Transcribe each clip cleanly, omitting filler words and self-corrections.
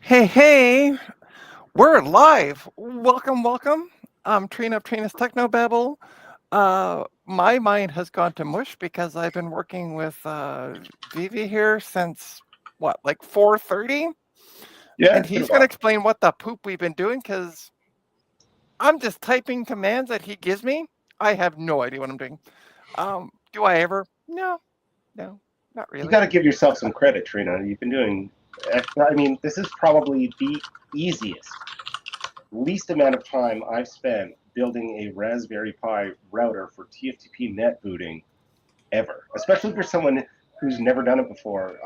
Hey, hey, we're live. Welcome, welcome. Trina of Trina's Technobabble. My mind has gone to mush because I've been working with Vivi here since what, like 4:30, Yeah, and it's been a he's going to while. explain what the poop we've been doing because I'm just typing commands that he gives me. I have no idea what I'm doing. Do I ever? No, no, not You really. got to give yourself some credit, Trina. You've been doing. I mean, this is probably the easiest, least amount of time I've spent building a Raspberry Pi router for TFTP net booting ever, especially for someone who's never done it before.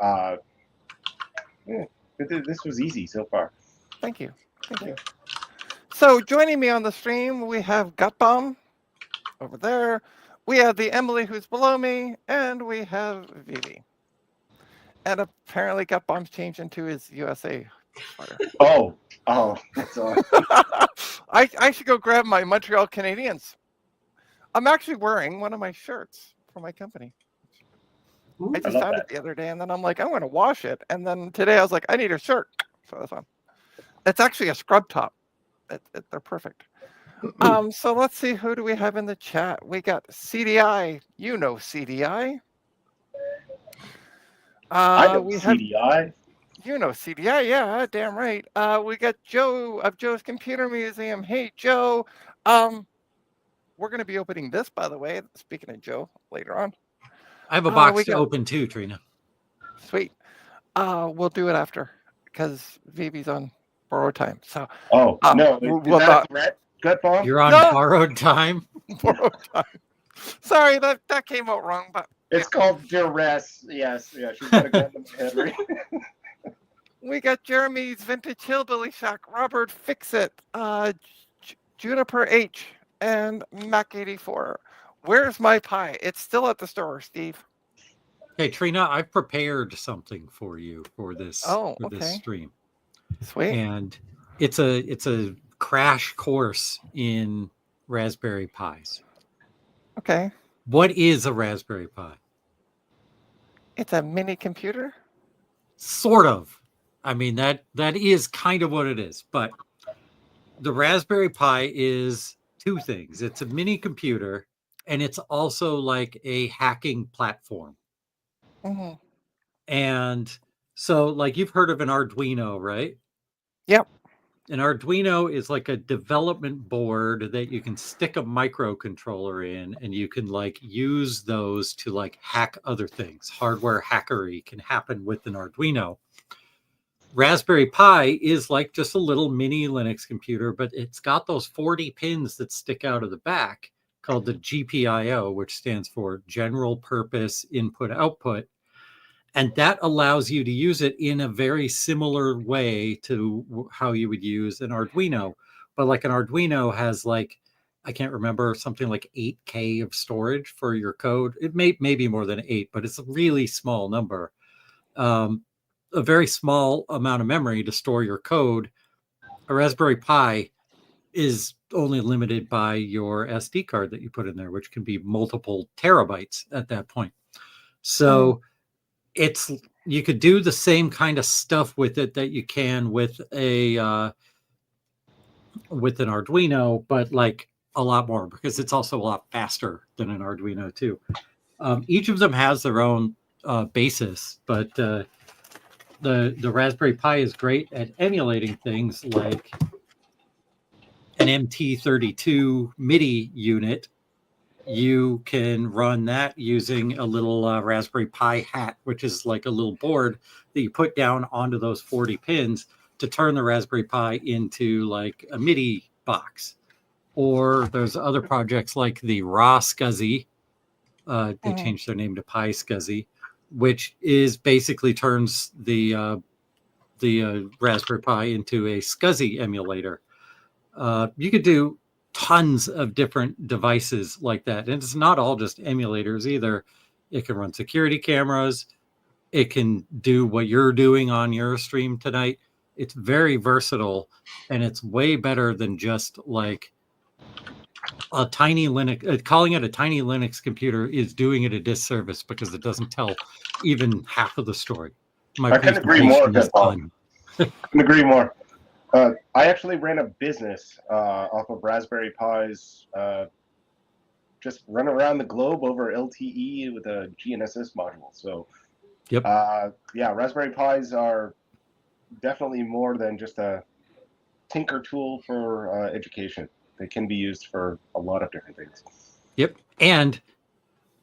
Yeah, this was easy so far. Thank you, thank Yeah. you. So joining me on the stream, we have Gutbomb over there. We have the Emily who's below me, and we have Vivi. And apparently Gutbomb's changed into his USA sweater. Oh, that's all. I should go grab my Montreal Canadiens. I'm actually wearing one of my shirts for my company. Ooh, I I just love found it that. the other day, and then I'm like, I'm going to wash it. And then today I was like, I need a shirt. So that's on. It's actually a scrub top. They're perfect. So let's see, who do we have in the chat? We got CDI. You know CDI. I know We have CDI. CDI, yeah, damn right. We got Joe of Joe's Computer Museum. Hey, Joe. Um, we're going to be opening this, by the way. Speaking of Joe, later on. I have a We box to got open too, Trina. sweet. We'll do it after because Vivi's on borrowed time. So, Oh no, is we'll that a not. threat? Gut bomb? You're on No, borrowed time. borrowed time. Sorry, that came out wrong, but It's called duress. Yes, yeah. She's got a gun to my head right. we got Jeremy's Vintage Hillbilly Shack, Robert Fixit, Juniper H, and Mac84. Where's my pie? It's still at the store, Steve. Hey, Trina, I've prepared something for you for this Oh, okay. stream, Sweet. and it's a crash course in Raspberry Pis. Okay. What is a Raspberry Pi? It's a mini computer? Sort of. I mean, that is kind of what it is, but the Raspberry Pi is two things. It's a mini computer, and it's also like a hacking platform. Mm-hmm. And so, like, you've heard of an Arduino, right? Yep. An Arduino is like a development board that you can stick a microcontroller in, and you can like use those to like hack other things. Hardware hackery can happen with an Arduino. Raspberry Pi is like just a little mini Linux computer, but it's got those 40 pins that stick out of the back called the GPIO, which stands for General Purpose Input Output. And that allows you to use it in a very similar way to how you would use an Arduino. But like an Arduino has like, I can't remember, something like 8K of storage for your code. It may be more than 8, but it's a really small number. A very small amount of memory to store your code. A Raspberry Pi is only limited by your SD card that you put in there, which can be multiple terabytes at that point. So it's, you could do the same kind of stuff with it that you can with a with an Arduino, but like a lot more, because it's also a lot faster than an Arduino too. Each of them has their own basis, but the Raspberry Pi is great at emulating things like an MT32 MIDI unit. You can run that using a little Raspberry Pi hat, which is like a little board that you put down onto those 40 pins to turn the Raspberry Pi into like a MIDI box. Or there's other projects like the RAWSCSI. They changed their name to PiSCSI, which is basically turns the Raspberry Pi into a SCSI emulator. You could do tons of different devices like that. And it's not all just emulators either. It can run security cameras. It can do what you're doing on your stream tonight. It's very versatile, and it's way better than just like a tiny Linux. Calling it a tiny Linux computer is doing it a disservice because it doesn't tell even half of the story. My I couldn't agree more, presentation is Gut bomb. done. Couldn't agree more. I actually ran a business off of Raspberry Pis, just run around the globe over LTE with a GNSS module. So, Yep. Yeah, Raspberry Pis are definitely more than just a tinker tool for education. They can be used for a lot of different things. Yep. And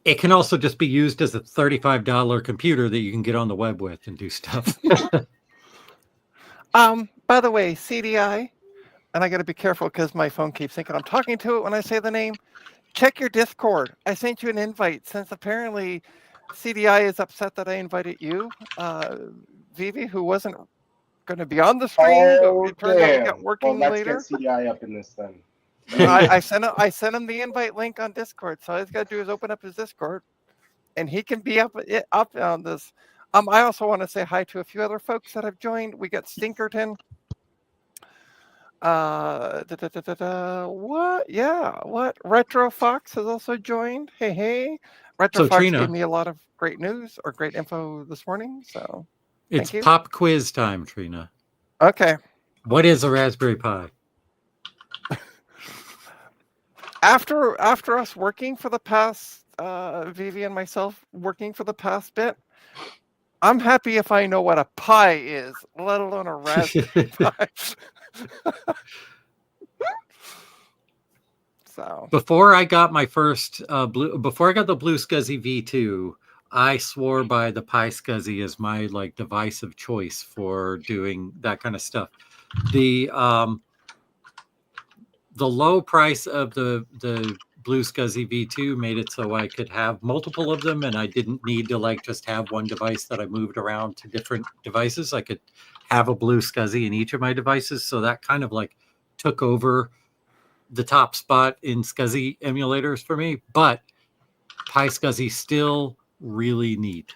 it can also just be used as a $35 computer that you can get on the web with and do stuff. By the way, CDI, and I got to be careful because my phone keeps thinking I'm talking to it when I say the name. Check your Discord. I sent you an invite since apparently CDI is upset that I invited you, Vivi, who wasn't going to be on the stream, but it turned out we got working let's later. get CDI up in this then. I sent him the invite link on Discord, so all he's got to do is open up his Discord, and he can be up on this. I also want to say hi to a few other folks that have joined. We got Stinkerton. What? Yeah, what? Retro Fox has also joined. Hey. Retro So, Fox Trina, gave me a lot of great news or great info this morning. So it's thank you. pop quiz time, Trina. Okay. What is a Raspberry Pi? After us working for the past, Vivi and myself working for the past bit, I'm happy if I know what a Pi is, let alone a Raspberry Pi. So Before I got my first before I got the Blue SCSI V2, I swore by the Pi SCSI as my device of choice for doing that kind of stuff. The low price of the Blue SCSI V2 made it so I could have multiple of them, and I didn't need to just have one device that I moved around to different devices. I could have a Blue SCSI in each of my devices, so that kind of took over the top spot in SCSI emulators for me. But Pi SCSI still really neat.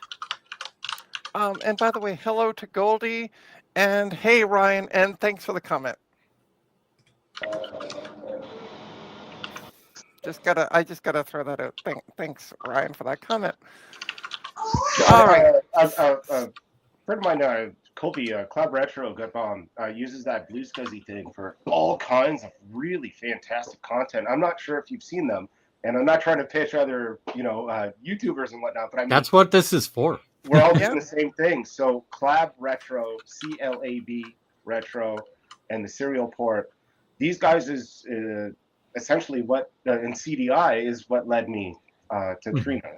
and by the way, hello to Goldie, and hey Ryan, and thanks for the comment. I just gotta throw that out. Thanks, Ryan, for that comment. All right. A friend of mine, Kobe, Cloud Retro, uses that Blue SCSI thing for all kinds of really fantastic content. I'm not sure if you've seen them, and I'm not trying to pitch other, YouTubers and whatnot, but I mean, that's what this is for. We're all doing the same thing. So Clab Retro, CLAB Retro, and the serial port. These guys is essentially what in CDI is what led me to Trina.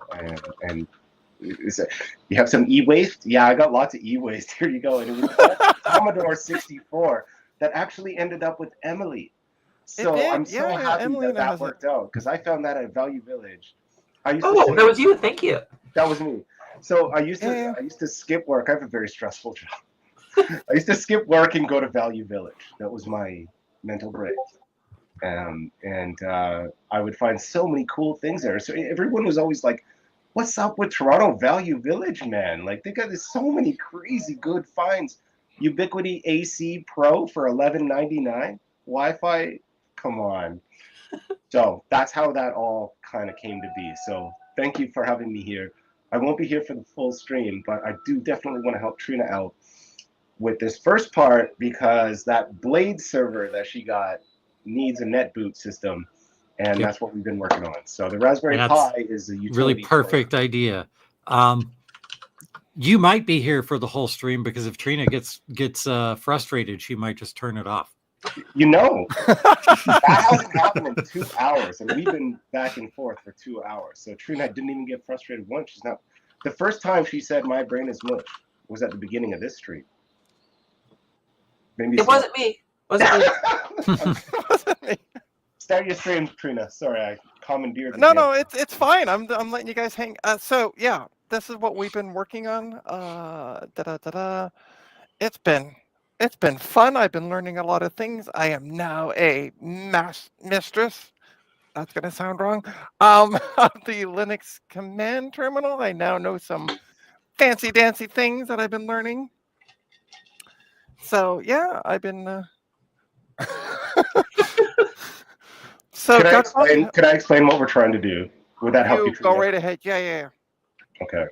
And you have some e-waste? Yeah, I got lots of e-waste. Here you go. And it was Commodore 64 that actually ended up with Emily. So I'm so happy Emily that worked out because I found that at Value Village. That was you. Thank you. That was me. So I used to skip work. I have a very stressful job. I used to skip work and go to Value Village. That was my mental break. And I would find so many cool things there. So everyone was always like, "What's up with Toronto Value Village, man? They got so many crazy good finds. Ubiquiti AC Pro for $11.99. Wi-Fi, come on." So that's how that all kind of came to be. So thank you for having me here. I won't be here for the full stream, but I do definitely want to help Trina out with this first part because that Blade server that she got needs a NetBoot system, and that's what we've been working on. So the Raspberry Pi is a utility. Really perfect idea. You might be here for the whole stream because if Trina gets frustrated, she might just turn it off. That hasn't happened in 2 hours, and we've been back and forth for 2 hours. So Trina didn't even get frustrated once. She's not. The first time she said "my brain is mush" was at the beginning of this stream. Maybe it wasn't me. Wasn't me. Start your stream, Trina. Sorry, I commandeered. No, it's fine. I'm letting you guys hang. So yeah, this is what we've been working on. It's been fun. I've been learning a lot of things. I am now a mistress. That's gonna sound wrong. Of the Linux command terminal. I now know some fancy dancy things that I've been learning. So yeah, I've been. So can I explain what we're trying to do? Would that help you? Go right ahead. Yeah. Okay.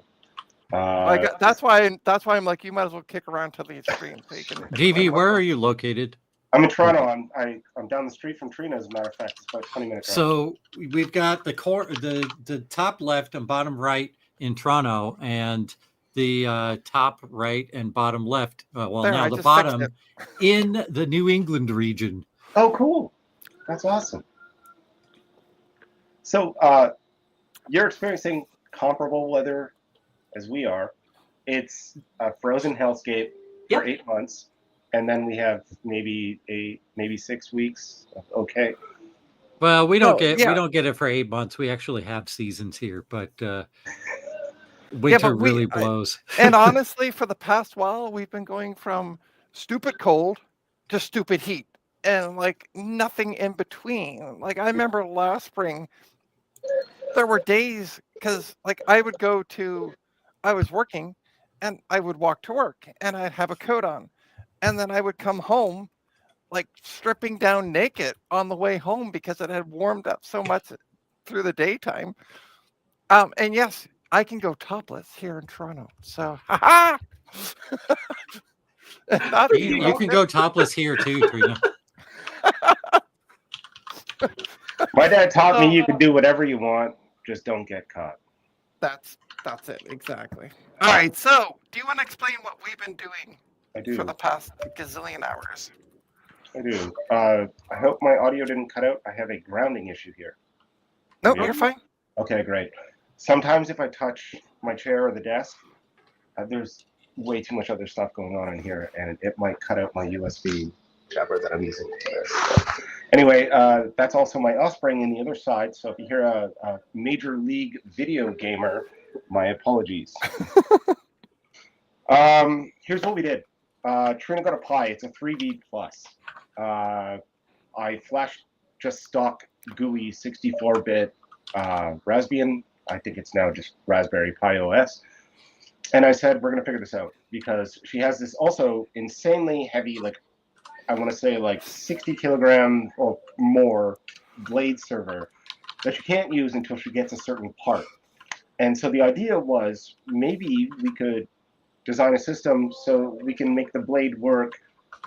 That's why I'm like, you might as well kick around to the extreme so you can. GV, where are you located? I'm in Toronto. I'm down the street from Trina, as a matter of fact. It's about 20 minutes. So we've got the top left and bottom right in Toronto, and the top right and bottom left. Now the bottom in the New England region. Oh, cool! That's awesome. So you're experiencing comparable weather as we are. It's a frozen hellscape for 8 months. And then we have maybe 6 weeks. Okay. Well, we don't get it for 8 months. We actually have seasons here, but winter really blows. And honestly, for the past while, we've been going from stupid cold to stupid heat, and like nothing in between. Like I remember last spring, there were days because like I was working, and I would walk to work, and I'd have a coat on. And then I would come home, like stripping down naked on the way home because it had warmed up so much through the daytime. And yes, I can go topless here in Toronto. So, you can go topless here too, Trina. My dad taught me you can do whatever you want, just don't get caught. That's it, exactly. All right, so do you want to explain what we've been doing? I do. For the past gazillion hours. I do. I hope my audio didn't cut out. I have a grounding issue here. No, you're fine. Okay, great. Sometimes if I touch my chair or the desk, there's way too much other stuff going on in here, and it might cut out my USB jabber that I'm using for this. So, anyway, that's also my offspring in the other side, so if you hear a Major League video gamer, my apologies. Here's what we did. Trina got a Pi. It's a 3V plus. I flashed just stock GUI 64-bit Raspbian. I think it's now just Raspberry Pi OS. And I said, we're going to figure this out because she has this also insanely heavy, like, I want to say like 60 kilogram or more blade server that you can't use until she gets a certain part. And so the idea was maybe we could design a system so we can make the blade work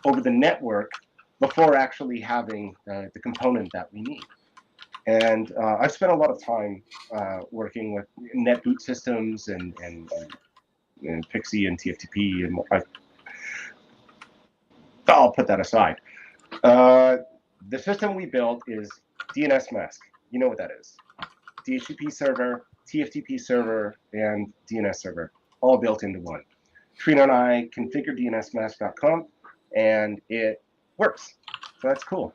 over the network before actually having the component that we need. And I've spent a lot of time working with NetBoot systems and Pixie and TFTP, and I'll put that aside. The system we built is DNS mask. You know what that is. DHCP server, TFTP server, and DNS server, all built into one. Trina and I configured DNSmask.com, and it works. So that's cool.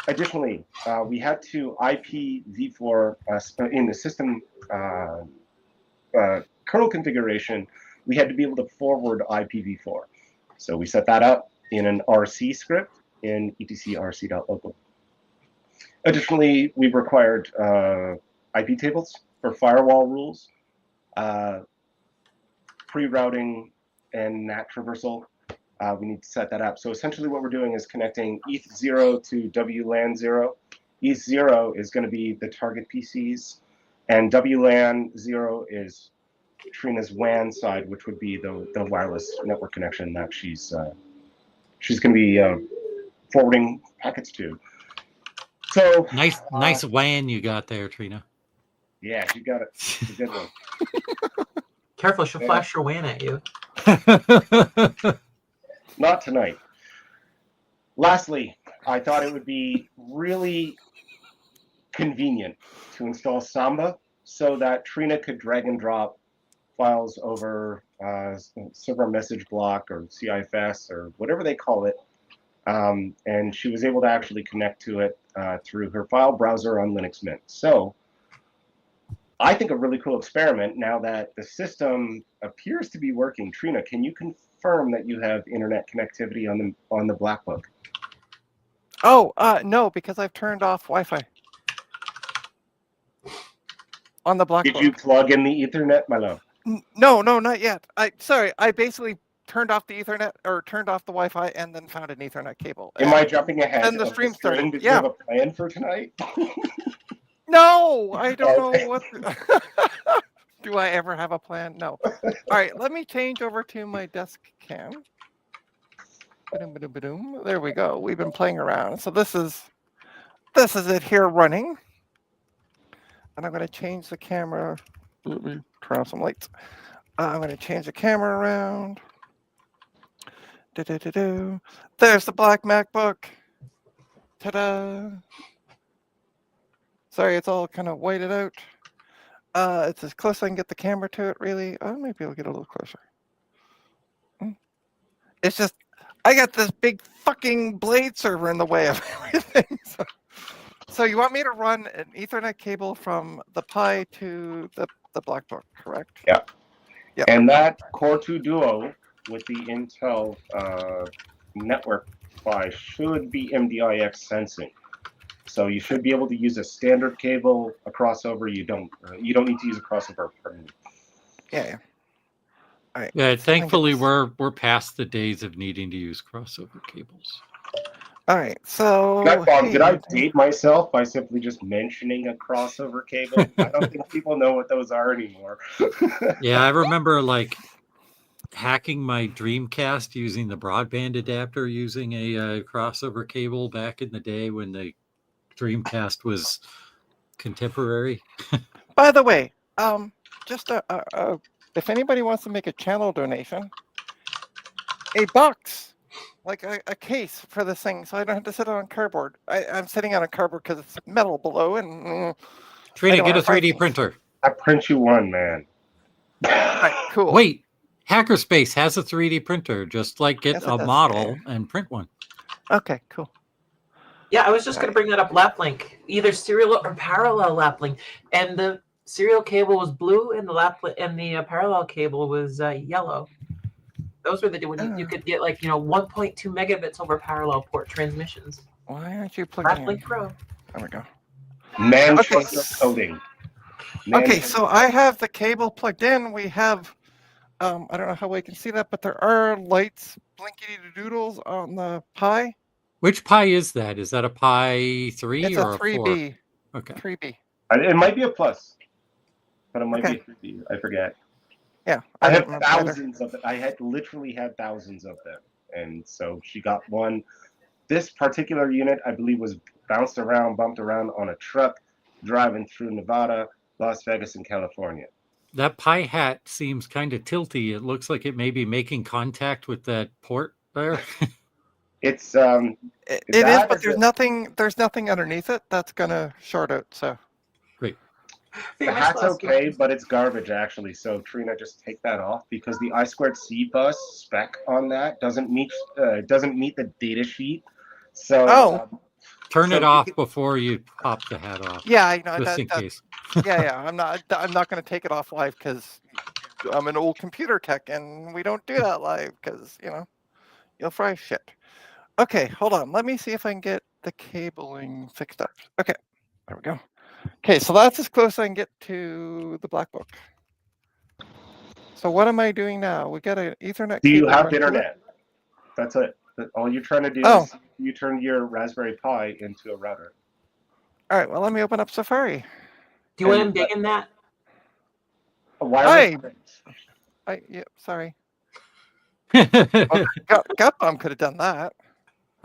Additionally, we had to IPv4 in the system kernel configuration. We had to be able to forward IPv4. So we set that up in an RC script in etcrc.local. Additionally, we required IP tables for firewall rules, pre-routing, and NAT traversal. We need to set that up. So essentially what we're doing is connecting ETH0 to WLAN 0. ETH0 is going to be the target PCs, and WLAN 0 is Trina's WAN side, which would be the wireless network connection that she's going to be forwarding packets to. So nice WAN you got there, Trina. Yeah, you got it. It's a good one. Careful, she'll flash your WAN at you. Not tonight. Lastly, I thought it would be really convenient to install Samba so that Trina could drag and drop files over server message block or CIFS or whatever they call it. And she was able to actually connect to it through her file browser on Linux Mint. So I think a really cool experiment now that the system appears to be working. Trina, can you confirm that you have internet connectivity on the Blackbook? Oh, no, because I've turned off Wi-Fi on the Blackbook. Did you plug in the Ethernet, my love? No, not yet. I basically turned off the Ethernet or turned off the Wi-Fi and then found an Ethernet cable. Am I jumping ahead? And the stream started. Did you have a plan for tonight? No, I don't know what. Do I ever have a plan? No. All right, let me change over to my desk cam. Ba-doom, ba-doom, ba-doom. There we go. We've been playing around. So this is it here running. And I'm going to change the camera. Let me turn on some lights. I'm going to change the camera around. Do-do-do-do. There's the black MacBook. Ta-da. Sorry, it's all kind of whited out. It's as close as I can get the camera to it, really. Oh, maybe I'll get a little closer. It's just, I got this big fucking Blade server in the way of everything. So you want me to run an Ethernet cable from the Pi to the BlackBook, correct? Yeah. Yep. And that Core 2 Duo with the Intel network PHY should be MDIX sensing. So you should be able to use a standard cable, a crossover. You don't need to use a crossover permanent. Yeah. All right. Yeah, thankfully it's- we're past the days of needing to use crossover cables. All right. So. That Bob, did I hey, date myself by simply just mentioning a crossover cable? I don't think people know what those are anymore. Yeah, I remember like hacking my Dreamcast using the broadband adapter using a crossover cable back in the day when the Dreamcast was contemporary. By the way, just if anybody wants to make a channel donation, a box, like a case for this thing, so I don't have to sit on cardboard. I'm sitting on a cardboard because it's metal below, and Trina, don't get a wanna fight 3D things. printer. I print you one, man. all right, cool. Wait, Hackerspace has a 3D printer. Just like get Yes, it a does. model and print one. Okay, cool. Yeah, I was just going to bring that up. Laplink, either serial or parallel Laplink, and the serial cable was blue, and the parallel cable was yellow. Those were the when you could get 1.2 megabits over parallel port transmissions. Why aren't you plugging in? Laplink Pro. There we go. Manchester Okay. coding. Okay, so I have the cable plugged in. We have, I don't know how we can see that, but there are lights, blinkety doodles on the Pi. Which Pi is that? Is that a Pi 3 It's or a a 4? 3B. Okay. 3B. It might be a plus, but it might Okay. be a 3D. I forget. Yeah. I don't have remember either. thousands of them. I literally had thousands of them, and so she got one. This particular unit, I believe, was bumped around on a truck driving through Nevada, Las Vegas, and California. That Pi hat seems kind of tilty. It looks like it may be making contact with that port there. It's It is, that but or there's nothing underneath it that's gonna short out. So Great. the hat's okay, but it's garbage actually. So Trina, just take that off because the I2C bus spec on that doesn't meet the data sheet. So Oh. Turn So it you off can- before you pop the hat off. yeah, I know Just in that. case. Yeah. I'm not gonna take it off live because I'm an old computer tech and we don't do that live because you'll fry shit. Okay, hold on. Let me see if I can get the cabling fixed up. Okay, there we go. Okay, so that's as close as I can get to the BlackBook. So what am I doing now? We got an Ethernet. do you cable have run to it. internet? That's it. All you're trying to do Oh. is you turn your Raspberry Pi into a router. All right. Well, let me open up Safari. Do you want And- him big in that? A wireless. Sorry. Oh, Gutbomb could have done that.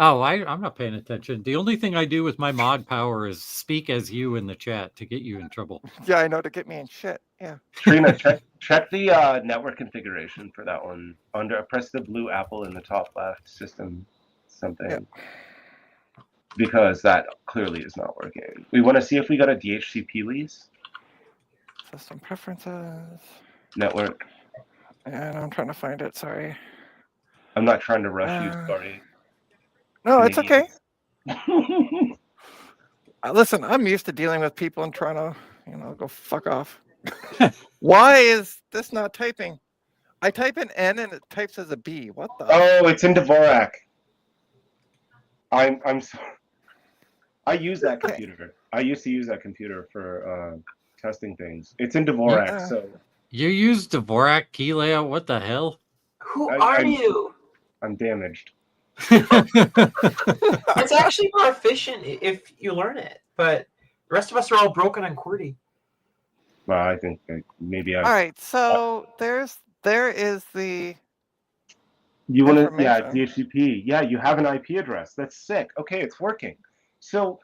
I'm not paying attention. The only thing I do with my mod power is speak as you in the chat to get you in trouble. Yeah, I know, to get me in shit. Yeah. Trina, check the network configuration for that one. Press the blue apple in the top left, system something. Yep. Because that clearly is not working. We want to see if we got a DHCP lease System preferences. network. And I'm trying to find it. Sorry. I'm not trying to rush you, sorry. No, it's okay. Canadians. Listen, I'm used to dealing with people and trying to, go fuck off. Why is this not typing? I type in N and it types as a B. What the? Oh, it's in Dvorak. I'm sorry. I use that computer. I used to use that computer for testing things. It's in Dvorak, Yeah. so You use Dvorak key layout? What the hell? Who I- are I'm- you? I'm damaged. It's actually more efficient if you learn it, but the rest of us are all broken on QWERTY. Well, I think maybe All I. right, so there is the You want to? Yeah, information. DHCP. Yeah, you have an IP address. That's sick. Okay, it's working. So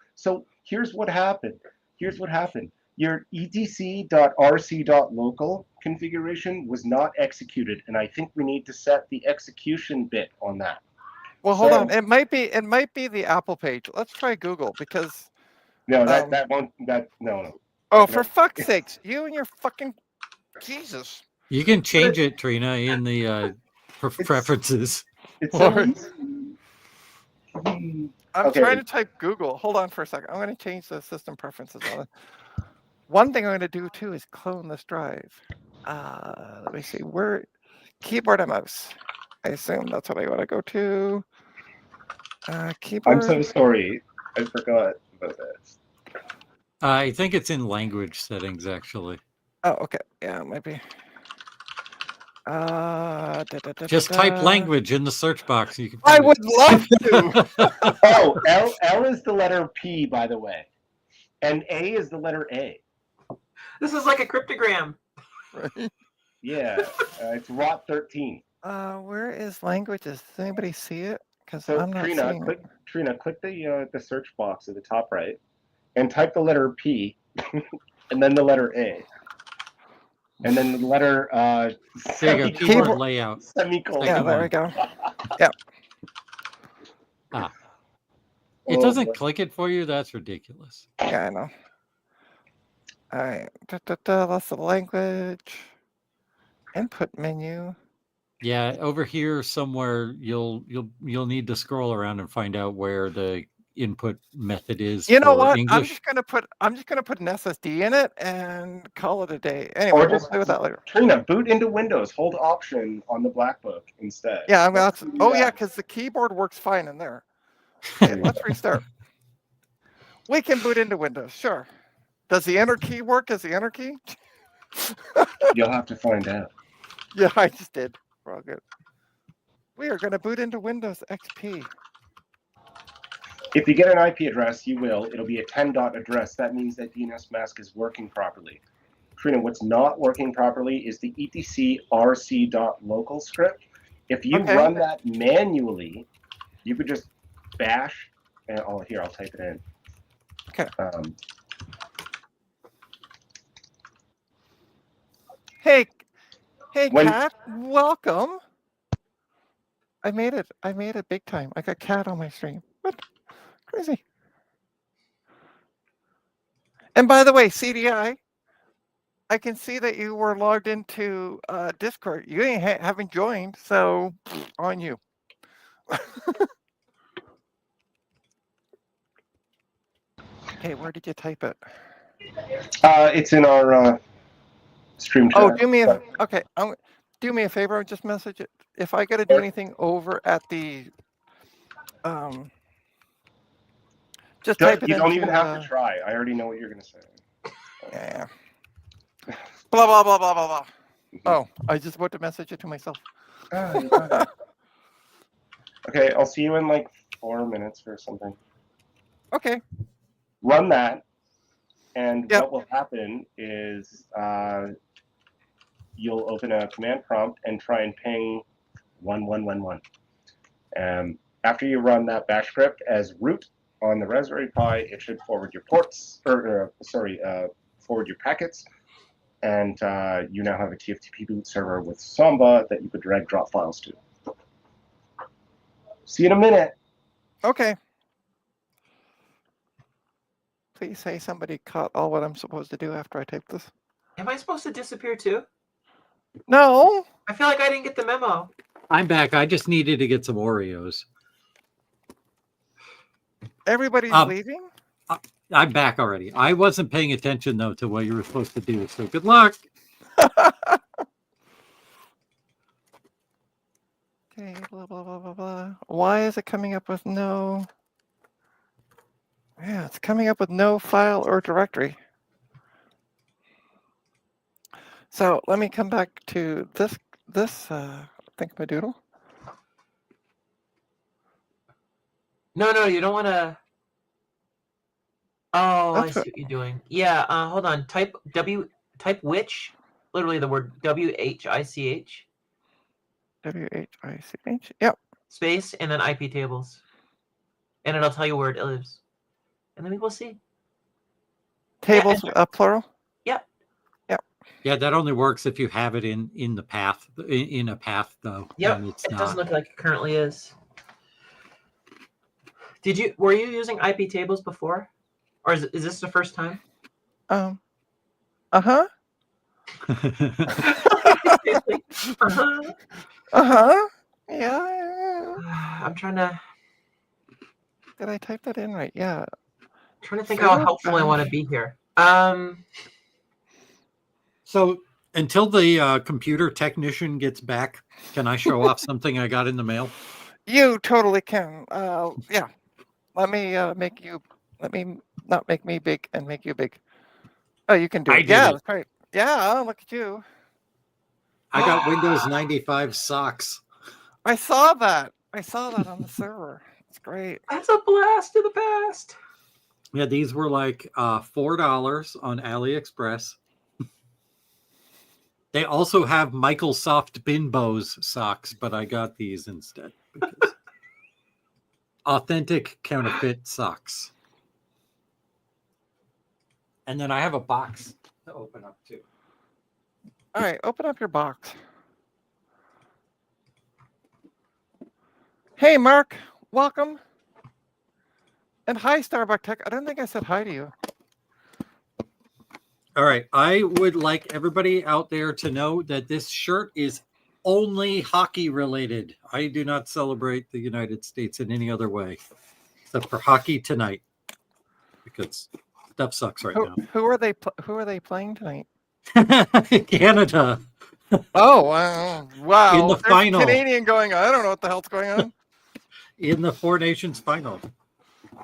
here's what happened. Here's what happened. Your etc.rc.local configuration was not executed, and I think we need to set the execution bit on that. Well, hold on. So- It might be the Apple page. Let's try Google because No, Um, that won't. That no. oh, for fuck's sakes, you and your fucking Jesus. You can change it, Trina, in the It's- preferences. It's so Lord. easy. I'm Okay. trying to type Google. Hold on for a second. I'm going to change the system preferences on it. One thing I'm going to do too is clone this drive. Let me see. Where keyboard and mouse. I assume that's what I want to go to. Keyboard. I'm so sorry. I forgot about this. I think it's in language settings, actually. Oh, okay. Yeah, it might be. Just type language in the search box. You can. I find would love to. it. Oh, L is the letter P, by the way, and A is the letter A. This is like a cryptogram. Right. Yeah, it's ROT 13. Where is languages? Does anybody see it? Because So I'm not Trina, seeing it. click the search box at the top right, and type the letter P, and then the letter A, and then the letter There you go. Keyboard layout. semicolon. Yeah, Second there one. we go. It Oh, doesn't boy. click it for you. That's ridiculous. Yeah, I know. All right. That's the language. Input menu. Yeah, over here somewhere you'll need to scroll around and find out where the input method is. You know for what? I'm English. just gonna put an SSD in it and call it a day. Anyway, Or we'll just play with that later. Trina, boot into Windows. Hold Option on the Black Book instead. Yeah, I mean, Let's that's. do Oh yeah, that. because the keyboard works fine in there. Okay, let's restart. We can boot into Windows. Sure. Does the enter key work as the enter key? You'll have to find out. Yeah, I just did. We're all good. We are going to boot into Windows XP. If you get an IP address, you will. It'll be a 10 dot address. That means that DNS mask is working properly. Trina, what's not working properly is the etc.rc.local script. If you Okay. run that manually, you could just bash. And here, I'll type it in. Okay. Hey, When- Cat, welcome. I made it big time. I got Cat on my stream. What? Crazy. And by the way, CDI, I can see that you were logged into Discord. You haven't joined, so on you. Okay, where did you type it? It's in our stream chat. Oh, do me a favor. Just message it. If I got to do anything over at the just type it You don't into, even have to try. I already know what you're going to say. Yeah. Blah blah blah blah blah blah. Oh, I just about to message it to myself. Ah, you got it. Okay, I'll see you in like 4 minutes or something. Okay. Run that, and Yep. what will happen is you'll open a command prompt and try and ping 1111. After you run that bash script as root on the Raspberry Pi, it should forward your ports, forward your packets, and you now have a TFTP boot server with Samba that you could drag drop files to. See you in a minute. Okay. Please say somebody caught all what I'm supposed to do after I type this. Am I supposed to disappear too? No. I feel like I didn't get the memo. I'm back. I just needed to get some Oreos. Everybody's Um, leaving? I'm back already. I wasn't paying attention though to what you were supposed to do. So good luck. Okay, blah, blah, blah, blah, blah. Why is it coming up with no? Yeah, it's coming up with no file or directory. So let me come back to this Thinkamaddoodle. No, you don't want to. Oh, That's I see what you're doing. Yeah, hold on. Type type witch, literally the word WHICH WHICH. Yep. space and then IP tables, and it'll tell you where it lives, and then we will see. Tables, plural. Yeah, that only works if you have it in the path in a path though. Yep, and it's it not. doesn't look like it currently is. Were you using IP tables before, or is this the first time? Uh-huh. Uh-huh. Uh-huh. Yeah. I'm trying to Did I type that in right? Yeah. think how helpful I want to be here. So until the computer technician gets back, can I show off something I got in the mail? You totally can. Yeah. Let me let me not make me big and make you big. Oh, you can do I it. did Yeah, it. that's right. Yeah, look at you. I got Windows 95 socks. I saw that. I saw that on the server. It's great. That's a blast of the past. Yeah, these were like $4 on AliExpress. They also have Microsoft Binbos socks, but I got these instead. Because authentic counterfeit socks. And then I have a box to open up too. All right, open up your box. Hey, Mark. Welcome. And hi, Starbuck Tech. I don't think I said hi to you. All right. I would like everybody out there to know that this shirt is only hockey related. I do not celebrate the United States in any other way except for hockey tonight because stuff sucks right now. Who are they playing tonight? Canada. Oh, wow. Wow. In the There's a final. Canadian going, I don't know what the hell's going on. In the Four Nations final.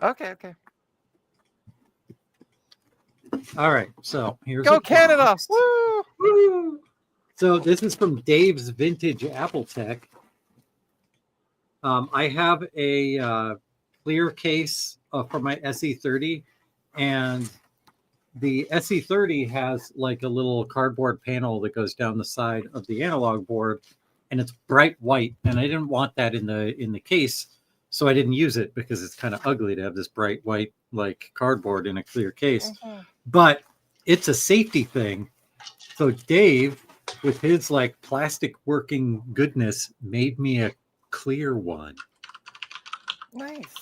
Okay. All right. So here's Go a Canada. box. Woo! Woo! So this is from Dave's Vintage Apple Tech. I have a clear case for my SE30, and the SE30 has like a little cardboard panel that goes down the side of the analog board, and it's bright white. And I didn't want that in the case, so I didn't use it because it's kind of ugly to have this bright white like cardboard in a clear case. Mhm. But it's a safety thing. So Dave, with his like plastic working goodness, made me a clear one. Nice.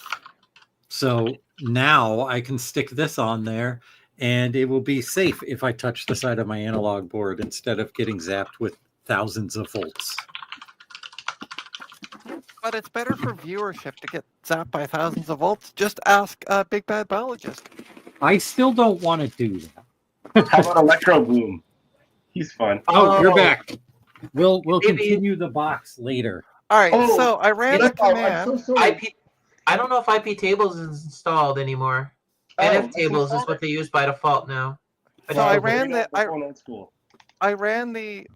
So now I can stick this on there and it will be safe if I touch the side of my analog board instead of getting zapped with thousands of volts. But it's better for viewership to get zapped by thousands of volts. Just ask Big Bad Biologist. I still don't want to do that. How about Electro Boom? He's fun. Oh, you're Oh. back. We'll Maybe- continue the box later. All right, Oh, so I ran the I'm command. so sorry. IP. I don't know if IP tables is installed anymore. NF tables is what they use by default now. So I We're ran going the old school. I ran the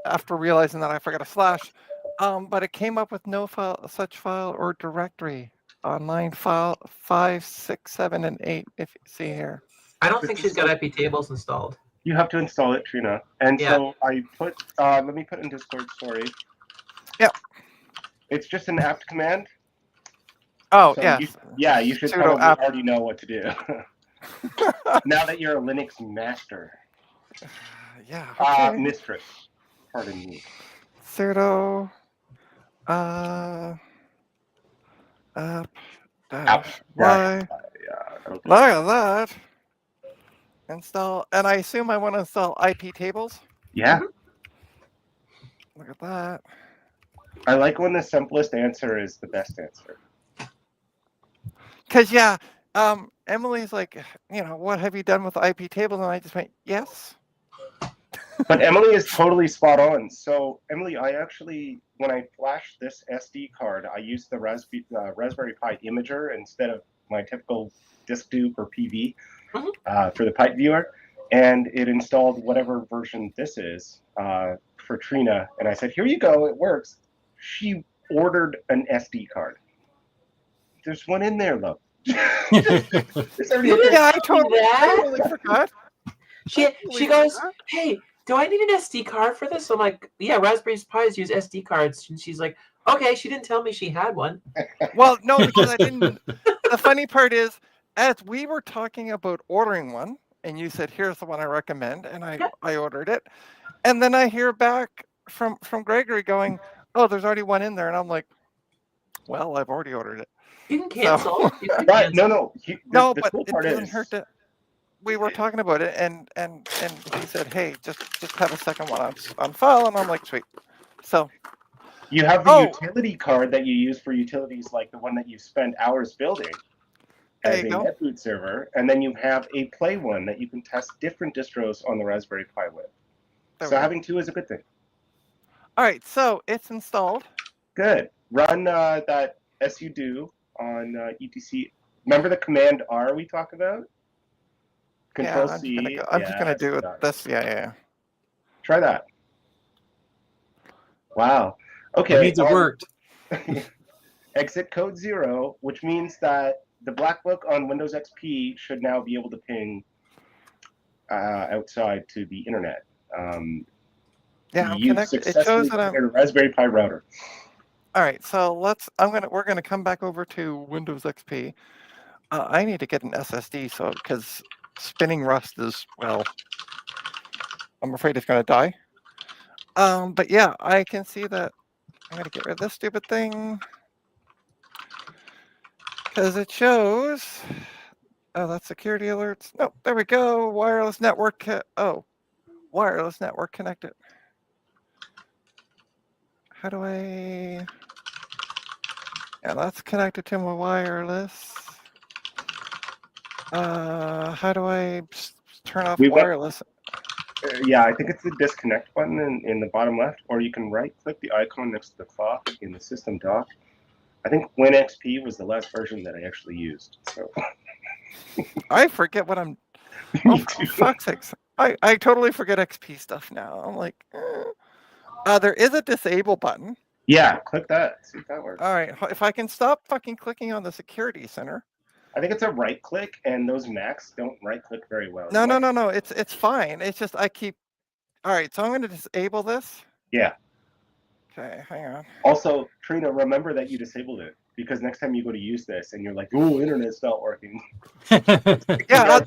after realizing that I forgot a slash, but it came up with no such file or directory on line file 5, 6, 7, and 8. If you see here. I don't think she's got IP tables installed. You have to install it, Trina. And Yeah. so I put, let me put in Discord, sorry. Yep. It's just an apt command. Oh So yes. you should Sudo probably apt. already know what to do. Now that you're a Linux master. Yeah. Okay. Mistress. Pardon me. Sudo app dash y. Yeah, okay. Look at that. Install, and I assume I want to install IP tables. Yeah, Look at that. I like when the simplest answer is the best answer. Because yeah, Emily's like, what have you done with IP tables? And I just went, yes. But Emily is totally spot on. So Emily, I actually, when I flashed this SD card, I used the Raspberry Pi Imager instead of my typical disk dupe or PV for the pipe viewer, and it installed whatever version this is for Trina. And I said, here you go, it works. She ordered an SD card. There's one in there, love. There's already a- Yeah, I totally forgot. She goes, "Hey, do I need an SD card for this?" I'm like, "Yeah, Raspberry Pis use SD cards." And she's like, "Okay." She didn't tell me she had one. Well, no, because I didn't. The funny part is, as we were talking about ordering one, and you said, "Here's the one I recommend," and I ordered it, and then I hear back from Gregory going, "Oh, there's already one in there," and I'm like, "Well, I've already ordered it." You can cancel. You can Right? cancel. No. No, The but cool it part doesn't is, hurt to. We were talking about it, and he said, "Hey, just have a second one on file," and I'm like, "Sweet." So you have the Oh. utility card that you use for utilities like the one that you spend hours building There as you a go. NetBoot server, and then you have a Play one that you can test different distros on the Raspberry Pi with. There So we go. having two is a good thing. All right, so it's installed. Good. Run that sudo on etc. Remember the command R we talk about? Control Yeah, C. I'm just gonna Yes, do it. got it. This, yeah. Try that. Wow. Okay. That means it worked. Exit code 0, which means that the black book on Windows XP should now be able to ping outside to the internet. Yeah, I'm You connected. It successfully shows that I'm. configured a Raspberry Pi router. All right, so we're gonna come back over to Windows XP. I need to get an SSD, so because spinning Rust is, well, I'm afraid it's gonna die. But yeah, I can see that. I'm gonna get rid of this stupid thing because it shows. Oh, that's security alerts. No, there we go. Wireless network. Wireless network connected. How do I? Yeah, that's connected to my wireless. How do I turn off We've got- wireless? Yeah, I think it's the disconnect button in the bottom left, or you can right-click the icon next to the clock in the system dock. I think WinXP was the last version that I actually used. So I forget what I'm. Oh, for fuck's sakes! I totally forget XP stuff now. I'm like, there is a disable button. yeah, click that. See if that works. All right, if I can stop fucking clicking on the security center. I think it's a right click, and those Macs don't right click very well. No. It's fine. It's just I keep. All right, so I'm going to disable this. Yeah. Okay, hang on. Also, Trina, remember that you disabled it, because next time you go to use this and you're like, "Oh, internet's not working." Yeah,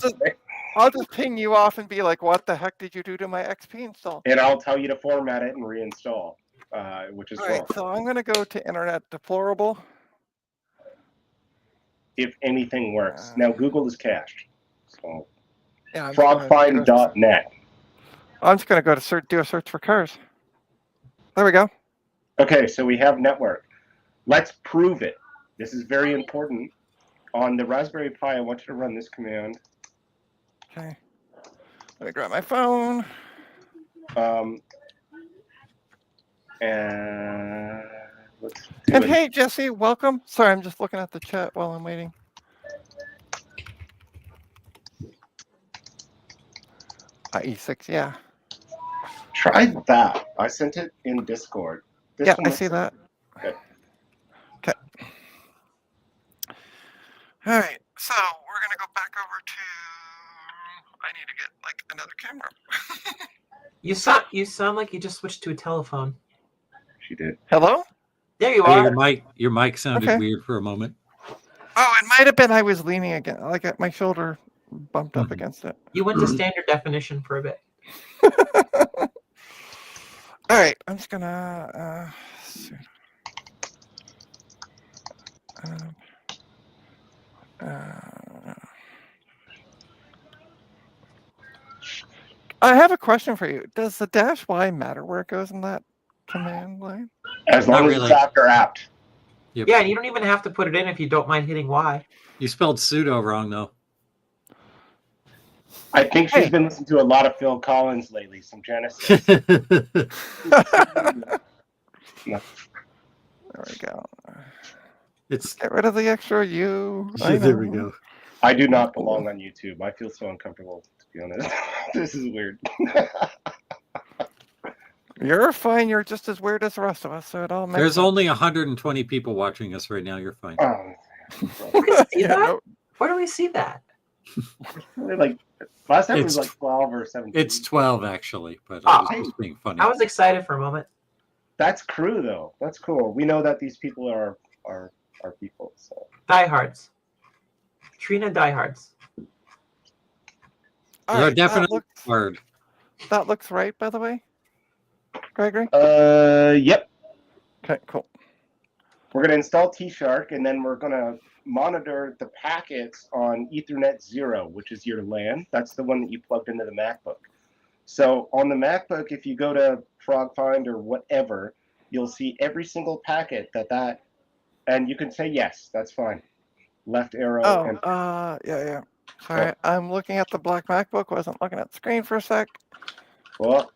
I'll just ping you off and be like, "What the heck did you do to my XP install?" And I'll tell you to format it and reinstall, which is All wrong. right, so I'm going to go to Internet Deplorable. If anything works. Now, Google is cached. So, Yeah, I'm just gonna frogfind.net. I'm just going to go to do a search for cars. There we go. Okay, so we have network. Let's prove it. This is very important. On the Raspberry Pi, I want you to run this command. Okay. Let me grab my phone. And let's do And it. hey, Jesse, welcome. Sorry, I'm just looking at the chat while I'm waiting. E6, yeah. Try that. I sent it in Discord. This Yeah, one I looks see that. good. Okay. All right, so we're gonna go back over to. I need to get like another camera. You sound like you just switched to a telephone. She did. Hello? There you Oh, are. your mic sounded Okay. weird for a moment. Oh, it might have been I was leaning again, like my shoulder bumped up Mhm. against it. You went to standard definition for a bit. All right, I'm just gonna. I have a question for you. Does the -y matter where it goes in that command line? As long Not as really. it's after apt. Yep. Yeah, and you don't even have to put it in if you don't mind hitting Y. You spelled sudo wrong though. I think she's Hey. been listening to a lot of Phil Collins lately, some Genesis. There we go. It's Get rid of the extra U. I there we know. go. I do not belong on YouTube. I feel so uncomfortable, to be honest. This is weird. You're fine. You're just as weird as the rest of us, so it all makes There's sense. only 120 people watching us right now. You're fine. Oh, Where do we see Yeah, that? no, Where do we see that? really like Last time it was It's- like 12 or 17. It's 12 actually, but I was Oh. just being funny. I was excited for a moment. That's crew though. That's cool. We know that these people are people. So Diehards. Trina diehards. All They're right, definitely hard. that looks right, by the way, Gregory. yep. Okay, cool. We're gonna install T-Shark, and then we're gonna monitor the packets on Ethernet 0, which is your LAN. That's the one that you plugged into the MacBook. So on the MacBook, if you go to FrogFind or whatever, you'll see every single packet and you can say yes, that's fine. Left arrow. Oh, and yeah. Sorry, I'm looking at the black MacBook. Wasn't looking at the screen for a sec. well,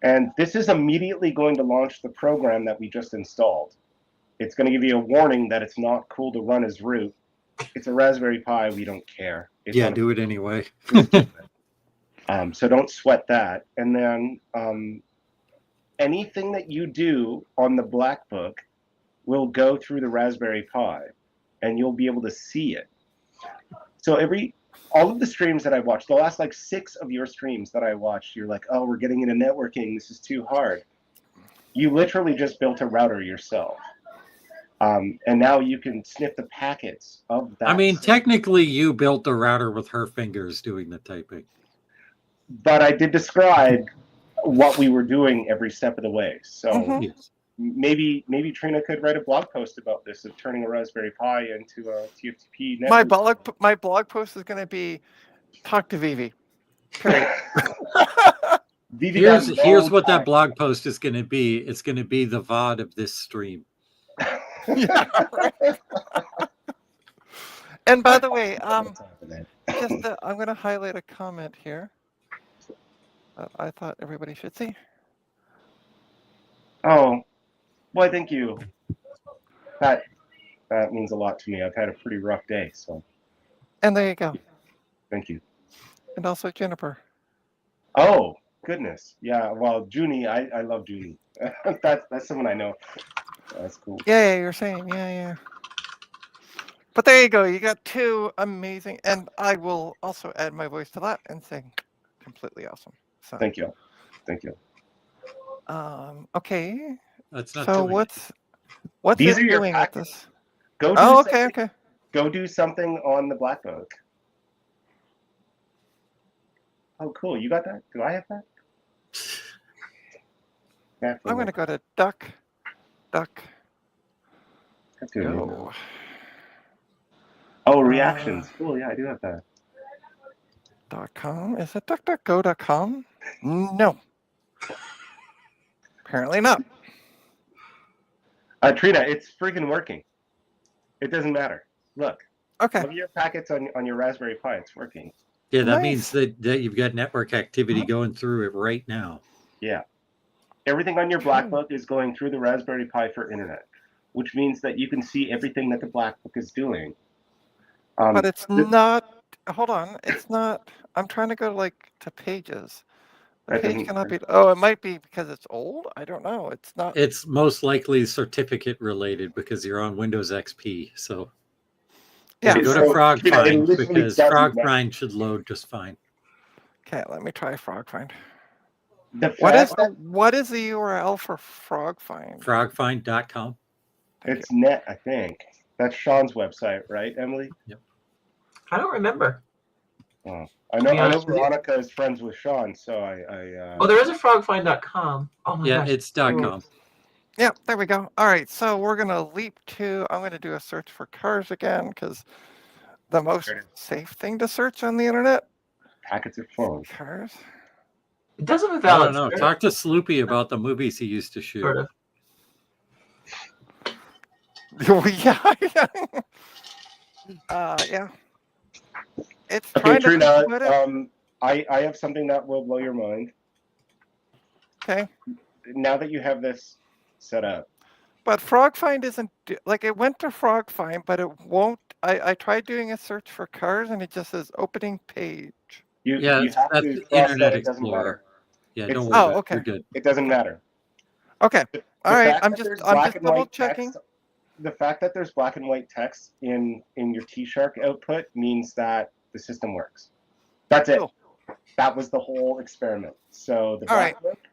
and this is immediately going to launch the program that we just installed. It's going to give you a warning that it's not cool to run as root. It's a Raspberry Pi. We don't care. It's Yeah, on a- do it anyway. So don't sweat that. And then anything that you do on the BlackBook will go through the Raspberry Pi, and you'll be able to see it. So all of the streams that I watched, the last like 6 of your streams that I watched, you're like, oh, we're getting into networking. This is too hard. You literally just built a router yourself. And now you can sniff the packets of that. I mean, technically, you built the router with her fingers doing the typing. But I did describe what we were doing every step of the way. So Mhm. Yes. maybe Trina could write a blog post about this, of turning a Raspberry Pi into a TFTP network. My blog post is going to be talk to Vivi. Period. Vivi got Here's no what that time. blog post is going to be. It's going to be the VOD of this stream. Yeah, right. And by the way, I'm going to highlight a comment here that I thought everybody should see. Oh, why, thank you. That means a lot to me. I've had a pretty rough day, so And there you go. thank you. And also Juniper. Oh, goodness. Yeah, well, Junie, I love Junie. That's someone I know. That's cool. Yeah, you're saying, yeah. But there you go. You got 2 amazing, and I will also add my voice to that and say completely awesome. So, Thank you. Thank you. okay. That's not So doing it. what's These it are your doing with packets. this? Go do Oh, something. okay. Go do something on the BlackBook. Oh, cool. You got that? Do I have that? Yeah, I'm going to go to duck. That's good. Go. Oh, reactions. Cool. Yeah, I do have that. .com. Is it duckduckgo.com? No. Apparently not. Trina, it's freaking working. It doesn't matter. Look. Okay. Look at your packets on your Raspberry Pi. It's working. Yeah, that Nice. means that you've got network activity going through it right now. Yeah. Everything on your BlackBook is going through the Raspberry Pi for internet, which means that you can see everything that the BlackBook is doing. But it's not. Hold on. It's not. I'm trying to go to pages. The That page doesn't cannot be. work. Oh, it might be because it's old. I don't know. It's not. It's most likely certificate related because you're on Windows XP. So Yeah. go to So, FrogFind it literally because doesn't matter. FrogFind should load just fine. Okay. Let me try FrogFind. The What is fact that what is the URL for FrogFind? FrogFind.com. it's net, I think. That's Sean's website, right, Emily? I don't remember. I know honest with you. Veronica is friends with Sean, so I Oh, there is a frogfind.com. Oh my Yeah, gosh. it's .com. Yeah, there we go. All right, so we're gonna leap to. I'm gonna do a search for cars again because the most There it safe thing to search on the internet. packets are flowing. Cars. It does have a I valid don't know. Talk to Sloopy about the movies he used to shoot. sort of. Yeah. Yeah. It's Okay, trying to Trina, think about it. I have something that will blow your mind. Okay, Now that you have this set up, but FrogFind isn't it went to FrogFind, but it won't. I tried doing a search for cars and it just says opening page. you Yeah, have that's to trust Internet that it doesn't Explorer. matter. Yeah, It's- don't worry Oh, about it. okay. You're good. It doesn't matter. Okay, The all right. fact I'm that just there's black and double white checking. text- The fact that there's black and white text in your T-Shark output means that the system works. That's it. Cool. That was the whole experiment. So the All right. black book,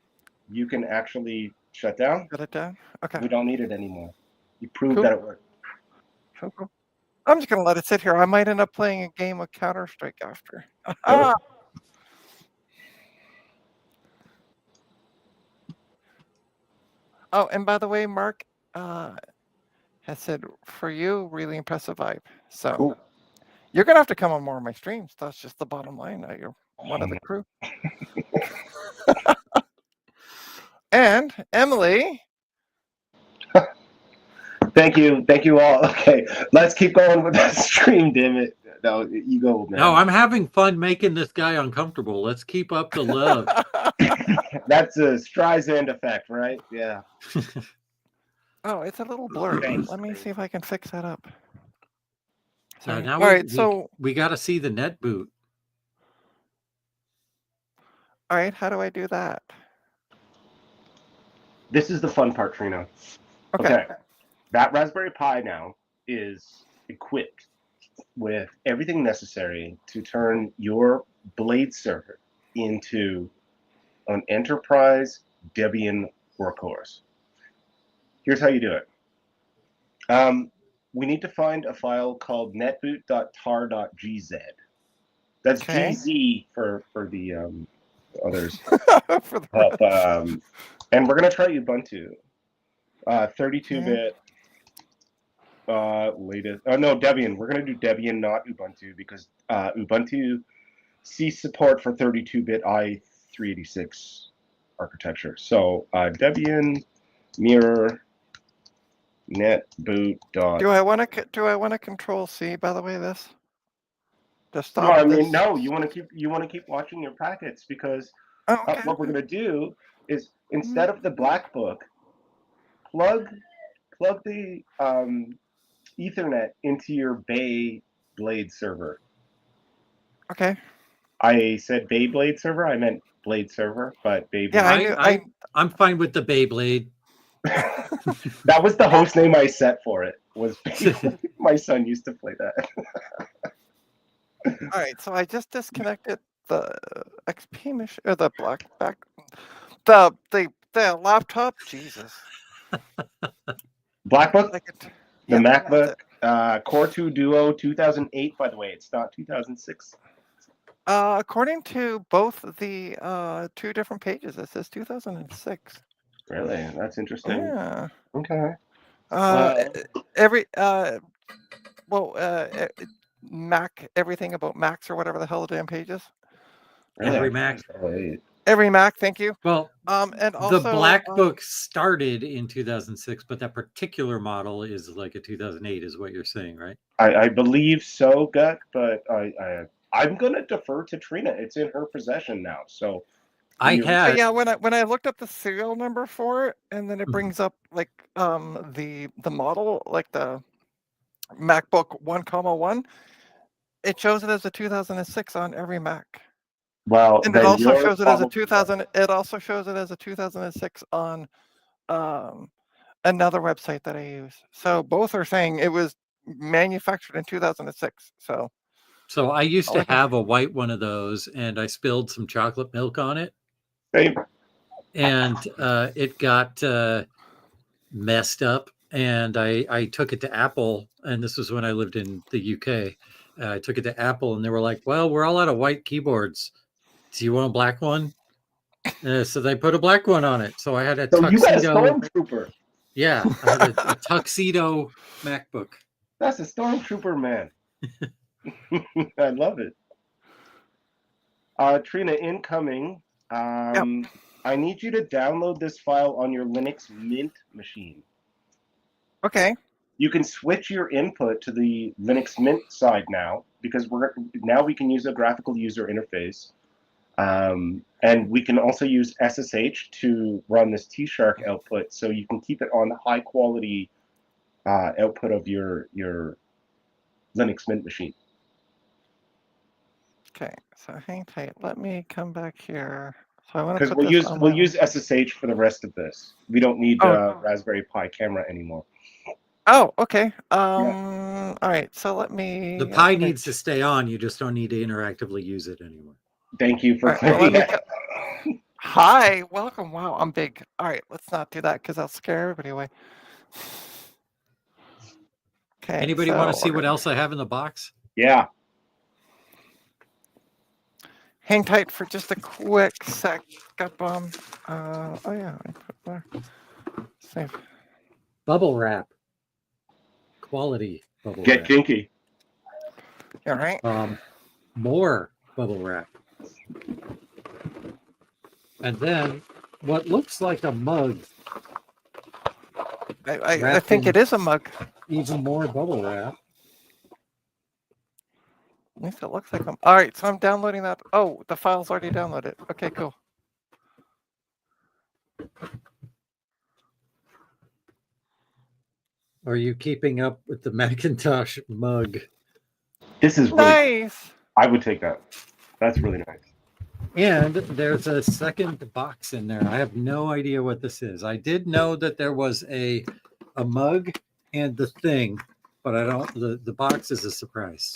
you can actually shut down. Got it done. Okay. We don't need it anymore. You proved Cool. that it worked. Cool. I'm just gonna let it sit here. I might end up playing a game of Counter-Strike after. Cool. Oh, and by the way, Mark has said for you, really impressive vibe. So Cool. you're gonna have to come on more of my streams. That's just the bottom line. You're one of the crew. And Emily. Thank you all. Okay, let's keep going with that stream. Damn it! No, you go, man. No, I'm having fun making this guy uncomfortable. Let's keep up the love. That's a Streisand effect, right? Yeah. Oh, it's a little blurry. Thanks. Let me see if I can fix that up. Sorry. Now All right, so we got to see the net boot. all right, how do I do that? This is the fun part, Trina. Okay. That Raspberry Pi now is equipped with everything necessary to turn your Blade server into an enterprise Debian workhorse. Here's how you do it. We need to find a file called netboot.tar.gz. That's Okay. GZ for the others. For the But, and we're going to try Ubuntu. 32-bit latest. Oh, no, Debian. We're going to do Debian, not Ubuntu, because Ubuntu ceased support for 32-bit i386 architecture. So Debian mirror netboot. Do I want to control C, by the way, this? To stop No, I mean, this? no, you want to keep watching your packets, because Oh, okay. what we're going to do is, instead of the black book, plug the Ethernet into your Bay Blade server. Okay. I said Beyblade server. I meant Blade server, but Beyblade. Yeah, I'm fine with the Beyblade. That was the host name I set for it. Was Beyblade. My son used to play that. All right, so I just disconnected the XP machine, or the the laptop. Jesus. Blackbook, Like the yeah, MacBook, Core 2 Duo 2008. By the way, it's not 2006. According to both the two different pages, it says 2006. Really, that's interesting. Yeah. Okay. Mac, everything about Macs or whatever the hell the damn page is. Really? Every Mac. Every Mac, thank you. Well, and also the Black Book started in 2006, but that particular model is like a 2008, is what you're saying, right? I believe so, Gut, but I'm gonna defer to Trina. It's in her possession now, so. Yeah, when I looked up the serial number for it, and then it brings up like the model, like the MacBook 1,1, it shows it as a 2006 on every Mac. Well, and it also shows it as a 2000. It also shows it as a 2006 on another website that I use. So both are saying it was manufactured in 2006. So I used to have a white one of those, and I spilled some chocolate milk on it. Same. And it got messed up, and I took it to Apple, and this was when I lived in the UK. I took it to Apple, and they were like, well, we're all out of white keyboards. Do you want a black one? So they put a black one on it. So I had a tuxedo. You got a Stormtrooper. Yeah, I had a tuxedo MacBook. That's a Stormtrooper, man. I love it. Trina, incoming. Yep. I need you to download this file on your Linux Mint machine. Okay. You can switch your input to the Linux Mint side now, because now we can use a graphical user interface. And we can also use SSH to run this T-Shark output, so you can keep it on the high quality output of your Linux Mint machine. Okay, so hang tight. Let me come back here. So I want to Because we'll use SSH for the rest of this. We don't need Raspberry Pi camera anymore. Oh, okay. All right. So let me. The Pi needs to stay on. You just don't need to interactively use it anymore. Thank you for All right, well, let clearing me. that. Hi, welcome. Wow, I'm big. All right, let's not do that because I'll scare everybody away. Okay. Anybody so want to see we're what gonna- else I have in the box? Yeah. Hang tight for just a quick sec. Got bomb. Oh yeah, I put there. Save. Bubble wrap. Quality bubble Get wrap. kinky. All right. More bubble wrap. And then what looks like a mug. I think it is a mug. Even more bubble wrap. At least it looks like them. All right, so I'm downloading that. Oh, the file's already downloaded. Okay, cool. Are you keeping up with the Macintosh mug? This is really Nice. I would take that. That's really nice. And there's a second box in there. I have no idea what this is. I did know that there was a mug and the thing, but I don't. The box is a surprise.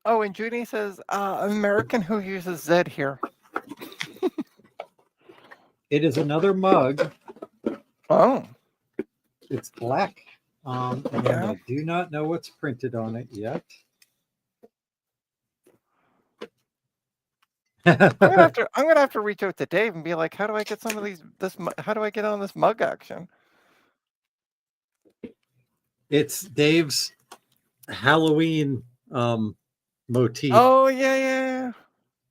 Oh, and Judy says American who uses Z here. It is another mug. Oh. It's black. And Yeah. I do not know what's printed on it yet. I'm gonna have to reach out to Dave and be like, how do I get some of these? How do I get on this mug action? It's Dave's Halloween motif. Oh yeah.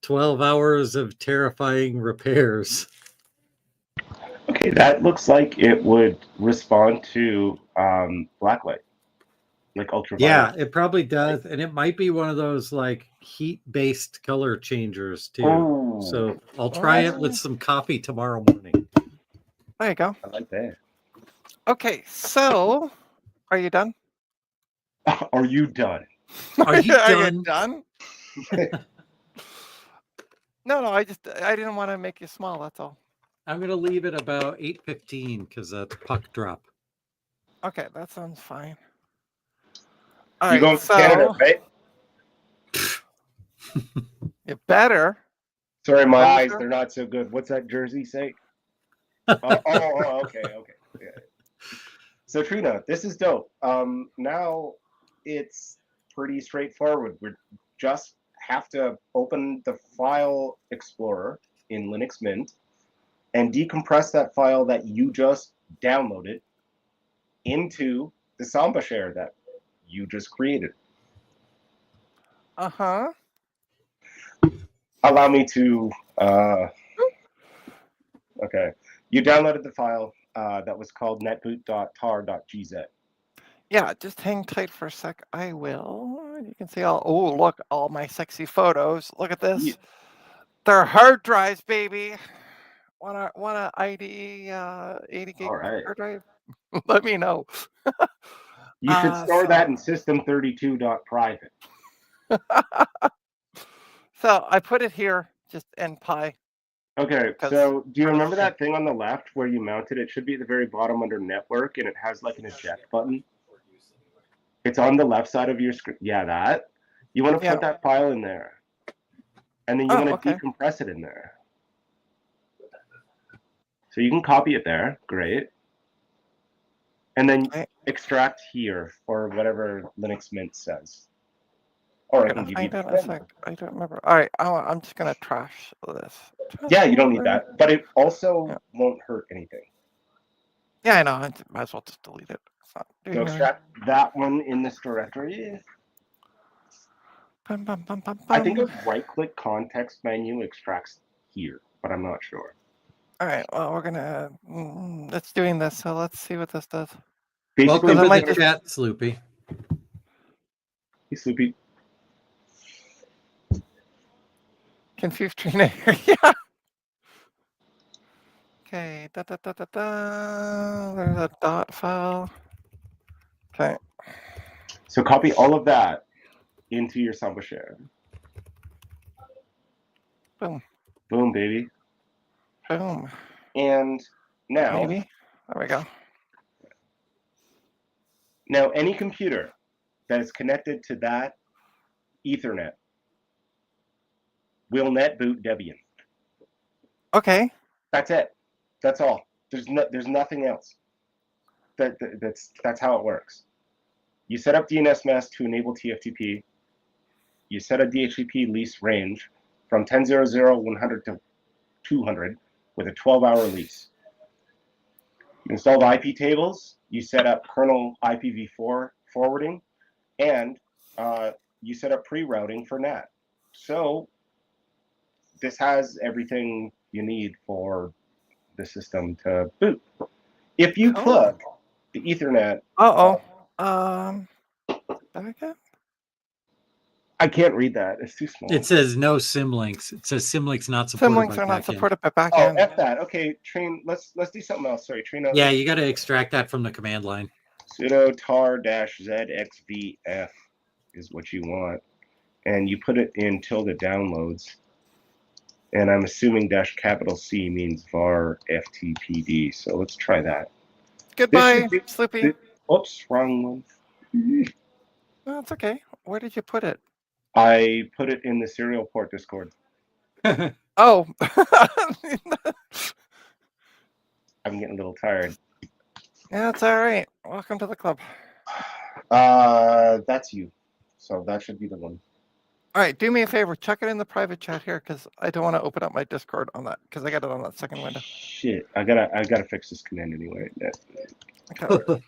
12 hours of terrifying repairs. Okay, that looks like it would respond to blacklight, like ultraviolet. Yeah, it probably does, and it might be one of those like heat-based color changers too. Oh, So I'll try it with some coffee tomorrow morning. There you go. I like that. Okay, so are you done? Are you done? Are you done? done? No, I didn't want to make you smile. That's all. I'm gonna leave it about 8:15 because that's puck drop. Okay, that sounds fine. All You right, going to Canada, right? You better. Sorry, my Are you eyes, sure? they're not so good. What's that jersey say? Okay. Yeah. So Trina, this is dope. Now it's pretty straightforward. We just have to open the file explorer in Linux Mint and decompress that file that you just downloaded into the Samba share that you just created. Uh-huh. Allow me to okay. You downloaded the file that was called netboot.tar.gz. Yeah, just hang tight for a sec. I will. You can see oh, look, all my sexy photos. Look at this. Yeah. They're hard drives, baby. Want a IDE 80 gig All right. hard drive? Let me know. You should store that in system32.private. So I put it here, just NPy. Okay, 'Cause- so do you remember that thing on the left where you mounted it? It should be at the very bottom under network, and it has like an eject button. It's on the left side of your screen. Yeah, that. You want to Yeah. put that file in there. And then you want to okay. decompress it in there. So you can copy it there. Great. And then Okay. extract here for whatever Linux Mint says. Or I I'm can gonna give you find the out in a sec. I don't remember. All right, I'm just gonna trash this. Yeah, you don't need that. But it also Yeah. won't hurt anything. Yeah, I know. I might as well just delete it. It's not doing So anything. extract that one in this directory. Bum, bum, bum, bum, I think a bum. right-click context menu extracts here, but I'm not sure. All right. Well, we're gonna. It's doing this, so let's see what this does. Basically, Welcome to might the just- chat, Sloopy. Hey, Sloopy. Confused Trina here. Yeah. Okay. There's a dot file. Okay. So copy all of that into your Samba share. Boom. Boom, baby. Boom. And now, Maybe. There we go. now any computer that is connected to that Ethernet will netboot Debian. Okay. That's it. That's all. There's nothing else. That's how it works. You set up DNSMS to enable TFTP. You set a DHCP lease range from 10.0.0 100 to 200 with a 12-hour lease. You install the IP tables. You set up kernel IPv4 forwarding, and you set up pre-routing for NAT. So this has everything you need for the system to boot. If you plug the Ethernet, Back up. I can't read that. It's too small. It says no symlinks. It says symlinks not supported Symlinks by are not backend. supported by Oh, backend. F that. Okay, train. Let's do something else. Sorry, train. Yeah, you got to extract that from the command line. Sudo tar-zxvf is what you want, and you put it in tilde downloads. And I'm assuming -C means var ftpd. So let's try that. Goodbye, should be- Sloopy. Oops, wrong one. No, it's okay. Where did you put it? I put it in the serial port Discord. Oh. I'm getting a little tired. Yeah, it's all right. Welcome to the club. That's you. So that should be the one. All right, do me a favor. Chuck it in the private chat here because I don't want to open up my Discord on that because I got it on that second window. Shit, I gotta fix this command anyway. Okay.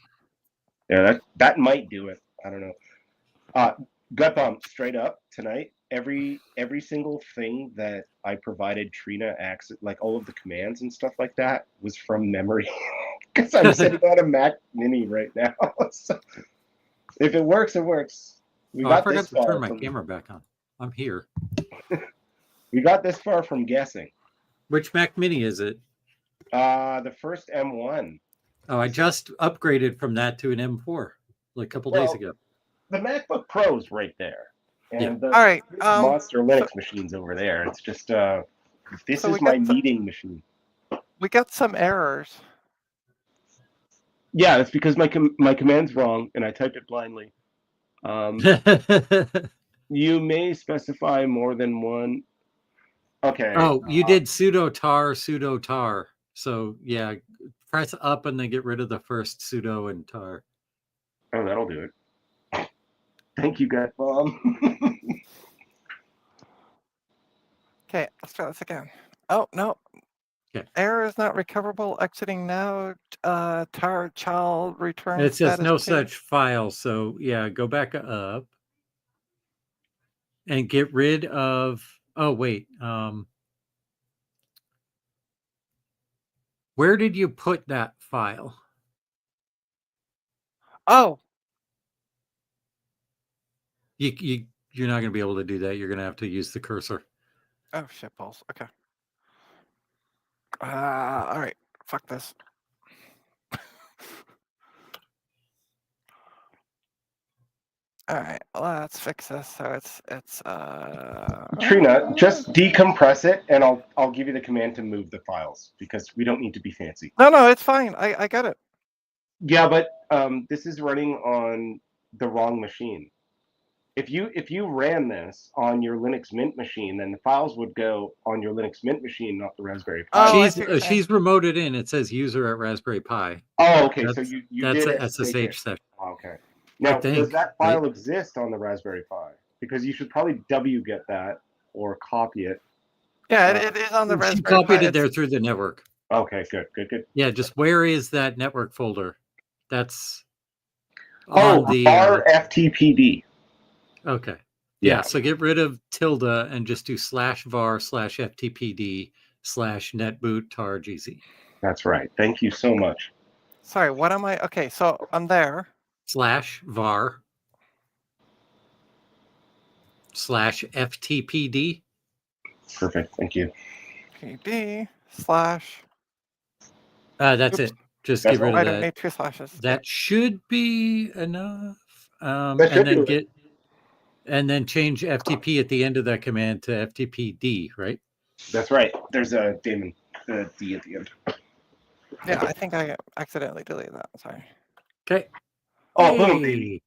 Yeah, that might do it. I don't know. Gut bump straight up tonight. Every single thing that I provided Trina access, like all of the commands and stuff like that, was from memory because I'm sitting on a Mac Mini right now. So if it works, it works. We I got forgot this to far turn my from, camera back on. I'm here. we got this far from guessing. Which Mac Mini is it? The first M1. Oh, I just upgraded from that to an M4 like a couple days ago. The MacBook Pro's right there, and the All right. monster Linux machines over there. It's just this So is my meeting machine. We got some errors. Yeah, that's because my command's wrong and I typed it blindly. You may specify more than one. Okay. Oh, you did sudo tar. So yeah, press up and then get rid of the first sudo and tar. Oh, that'll do it. Thank you, Gut Bomb. Okay, let's try this again. Oh, no. Okay. Error is not recoverable. Exiting now. Tar child return. It says status no change. such file. So yeah, go back up and get rid of. Oh wait. Where did you put that file? Oh, You're not going to be able to do that. You're going to have to use the cursor. oh shit balls. Okay. All right. Fuck this. All right, let's fix this. So it's Trina, just decompress it, and I'll give you the command to move the files because we don't need to be fancy. No, it's fine. I got it. Yeah, but this is running on the wrong machine. If you ran this on your Linux Mint machine, then the files would go on your Linux Mint machine, not the Raspberry Pi. Oh, I see what you're saying. she's remoted in. It says user at Raspberry Pi. Oh, okay. So That's- you That's did a SSH session. Okay. Now, does think, that file exist on the Raspberry Pi? Because you should probably wget that or copy it. Yeah, it is on the She Raspberry Pi. copied it there through the network. Okay, good. Yeah, just where is that network folder? That's Oh, on the RFTPD. okay. Yeah. Yeah, so get rid of tilde and just do /var/ftpd/netboot tar-gz. That's right. Thank you so much. Sorry, what am I? Okay, so I'm there. /var/ftpd. Perfect. Thank you. PD/ That's Oops. it. Just That's get rid I of don't that. need 2 slashes. That should be enough. That And should then do it. and then change FTP at the end of that command to FTPD, right? That's right. There's a daemon, the D at the end. Yeah, I think I accidentally deleted that. Sorry. Okay. Oh, boom, baby. Hey.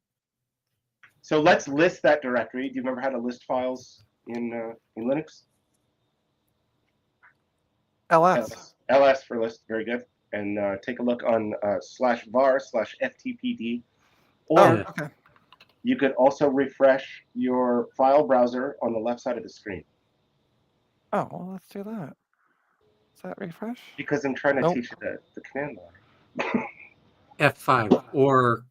So let's list that directory. Do you remember how to list files in Linux? LS. LS for list. Very good. And take a look on /var/ftpd. Or Oh, Yeah. okay. you could also refresh your file browser on the left side of the screen. Oh, well, let's do that. Is that refresh? Because I'm trying to Nope. teach you the command line. F5 or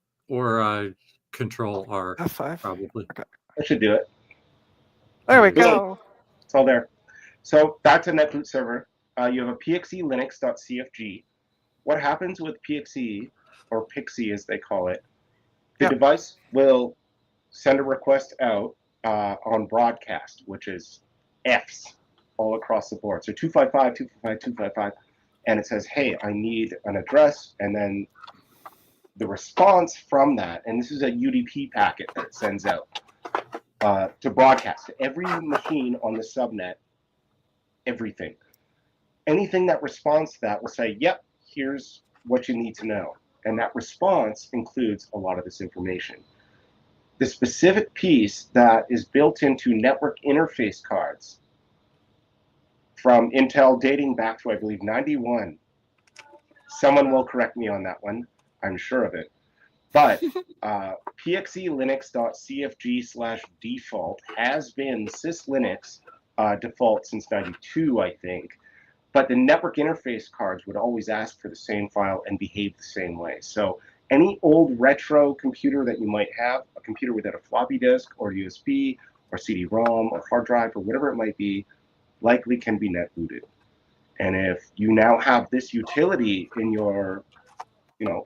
Control R F5. probably. That should do it. There we Boom. go. It's all there. So back to NetBoot server. You have a pxe linux.cfg. What happens with PXE, or Pixie as they call it, the Yep. device will send a request out on broadcast, which is Fs all across the board. So 255, 255, 255, and it says, hey, I need an address, and then the response from that, and this is a UDP packet that it sends out to broadcast to every machine on the subnet, everything. Anything that responds to that will say, yep, here's what you need to know. And that response includes a lot of this information. The specific piece that is built into network interface cards from Intel dating back to, I believe, 91. Someone will correct me on that one. I'm sure of it. But pxelinux.cfg/default has been syslinux default since 92, I think. But the network interface cards would always ask for the same file and behave the same way. So any old retro computer that you might have, a computer without a floppy disk or USB or CD-ROM or hard drive or whatever it might be, likely can be net booted. And if you now have this utility in your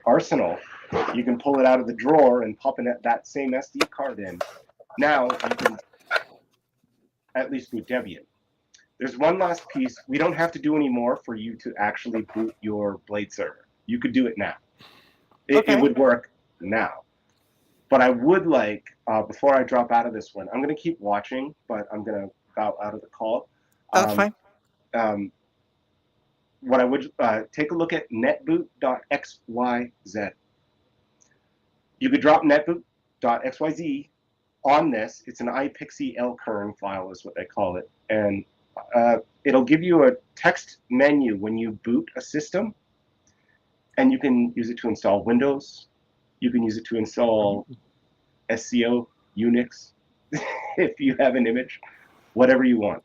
arsenal, you can pull it out of the drawer and pop that same SD card in. Now you can at least boot Debian. There's one last piece. We don't have to do any more for you to actually boot your Blade server. You could do it now. It would work now. But I would like, before I drop out of this one, I'm going to keep watching, but I'm going to bow out of the call. That's fine. What I would take a look at netboot.xyz. You could drop netboot.xyz on this. It's an iPXE lkern file is what they call it. And it'll give you a text menu when you boot a system. And you can use it to install Windows. You can use it to install SCO, Unix, if you have an image, whatever you want.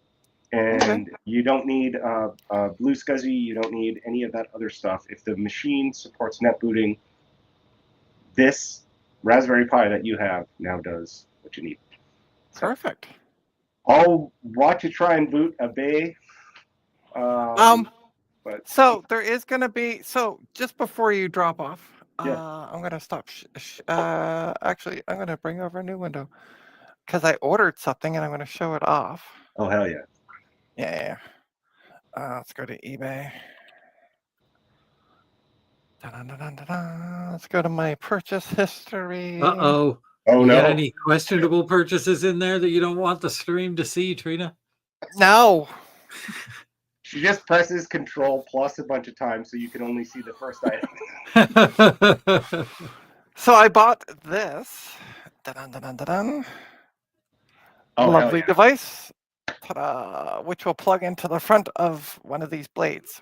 And you don't need Blue SCSI, you don't need any of that other stuff. If the machine supports net booting, this Raspberry Pi that you have now does what you need. Perfect. I'll watch you try and boot a Bay. But So there is going to be, so just before you drop off, Yeah. I'm going to stop. Actually, I'm going to bring over a new window because I ordered something and I'm going to show it off. oh, hell yeah. Yeah. Let's go to eBay. Dun-dun-dun-dun-dun. Let's go to my purchase history. Uh-oh. Oh, You no. got any questionable purchases in there that you don't want the stream to see, Trina? No. She just presses Control plus a bunch of times so you can only see the first item. So I bought this. Dun-dun-dun-dun-dun. Oh, hell Lovely yeah. device. Ta-da, which will plug into the front of one of these blades.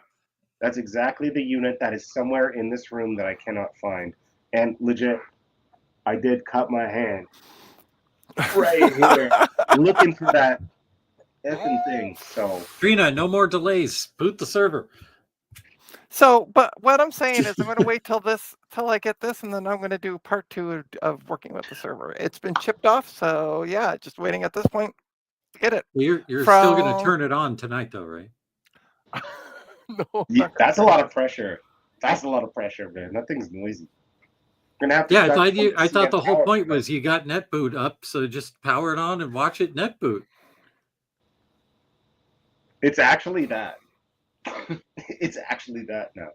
That's exactly the unit that is somewhere in this room that I cannot find. And legit, I did cut my hand right here looking for that effing thing. So Trina, no more delays. Boot the server. So, but what I'm saying is I'm going to wait till I get this, and then I'm going to do part 2 of working with the server. It's been chipped off, so yeah, just waiting at this point to get it. You're still going to From- turn it on tonight, though, right? No, I'm yeah, not gonna that's a lot of pressure. That's a lot of pressure, man. That thing's noisy. You're gonna have to Yeah, shut I thought the CF whole power. point was you got NetBoot up, so just power it on and watch it NetBoot. It's actually that. It's actually that now.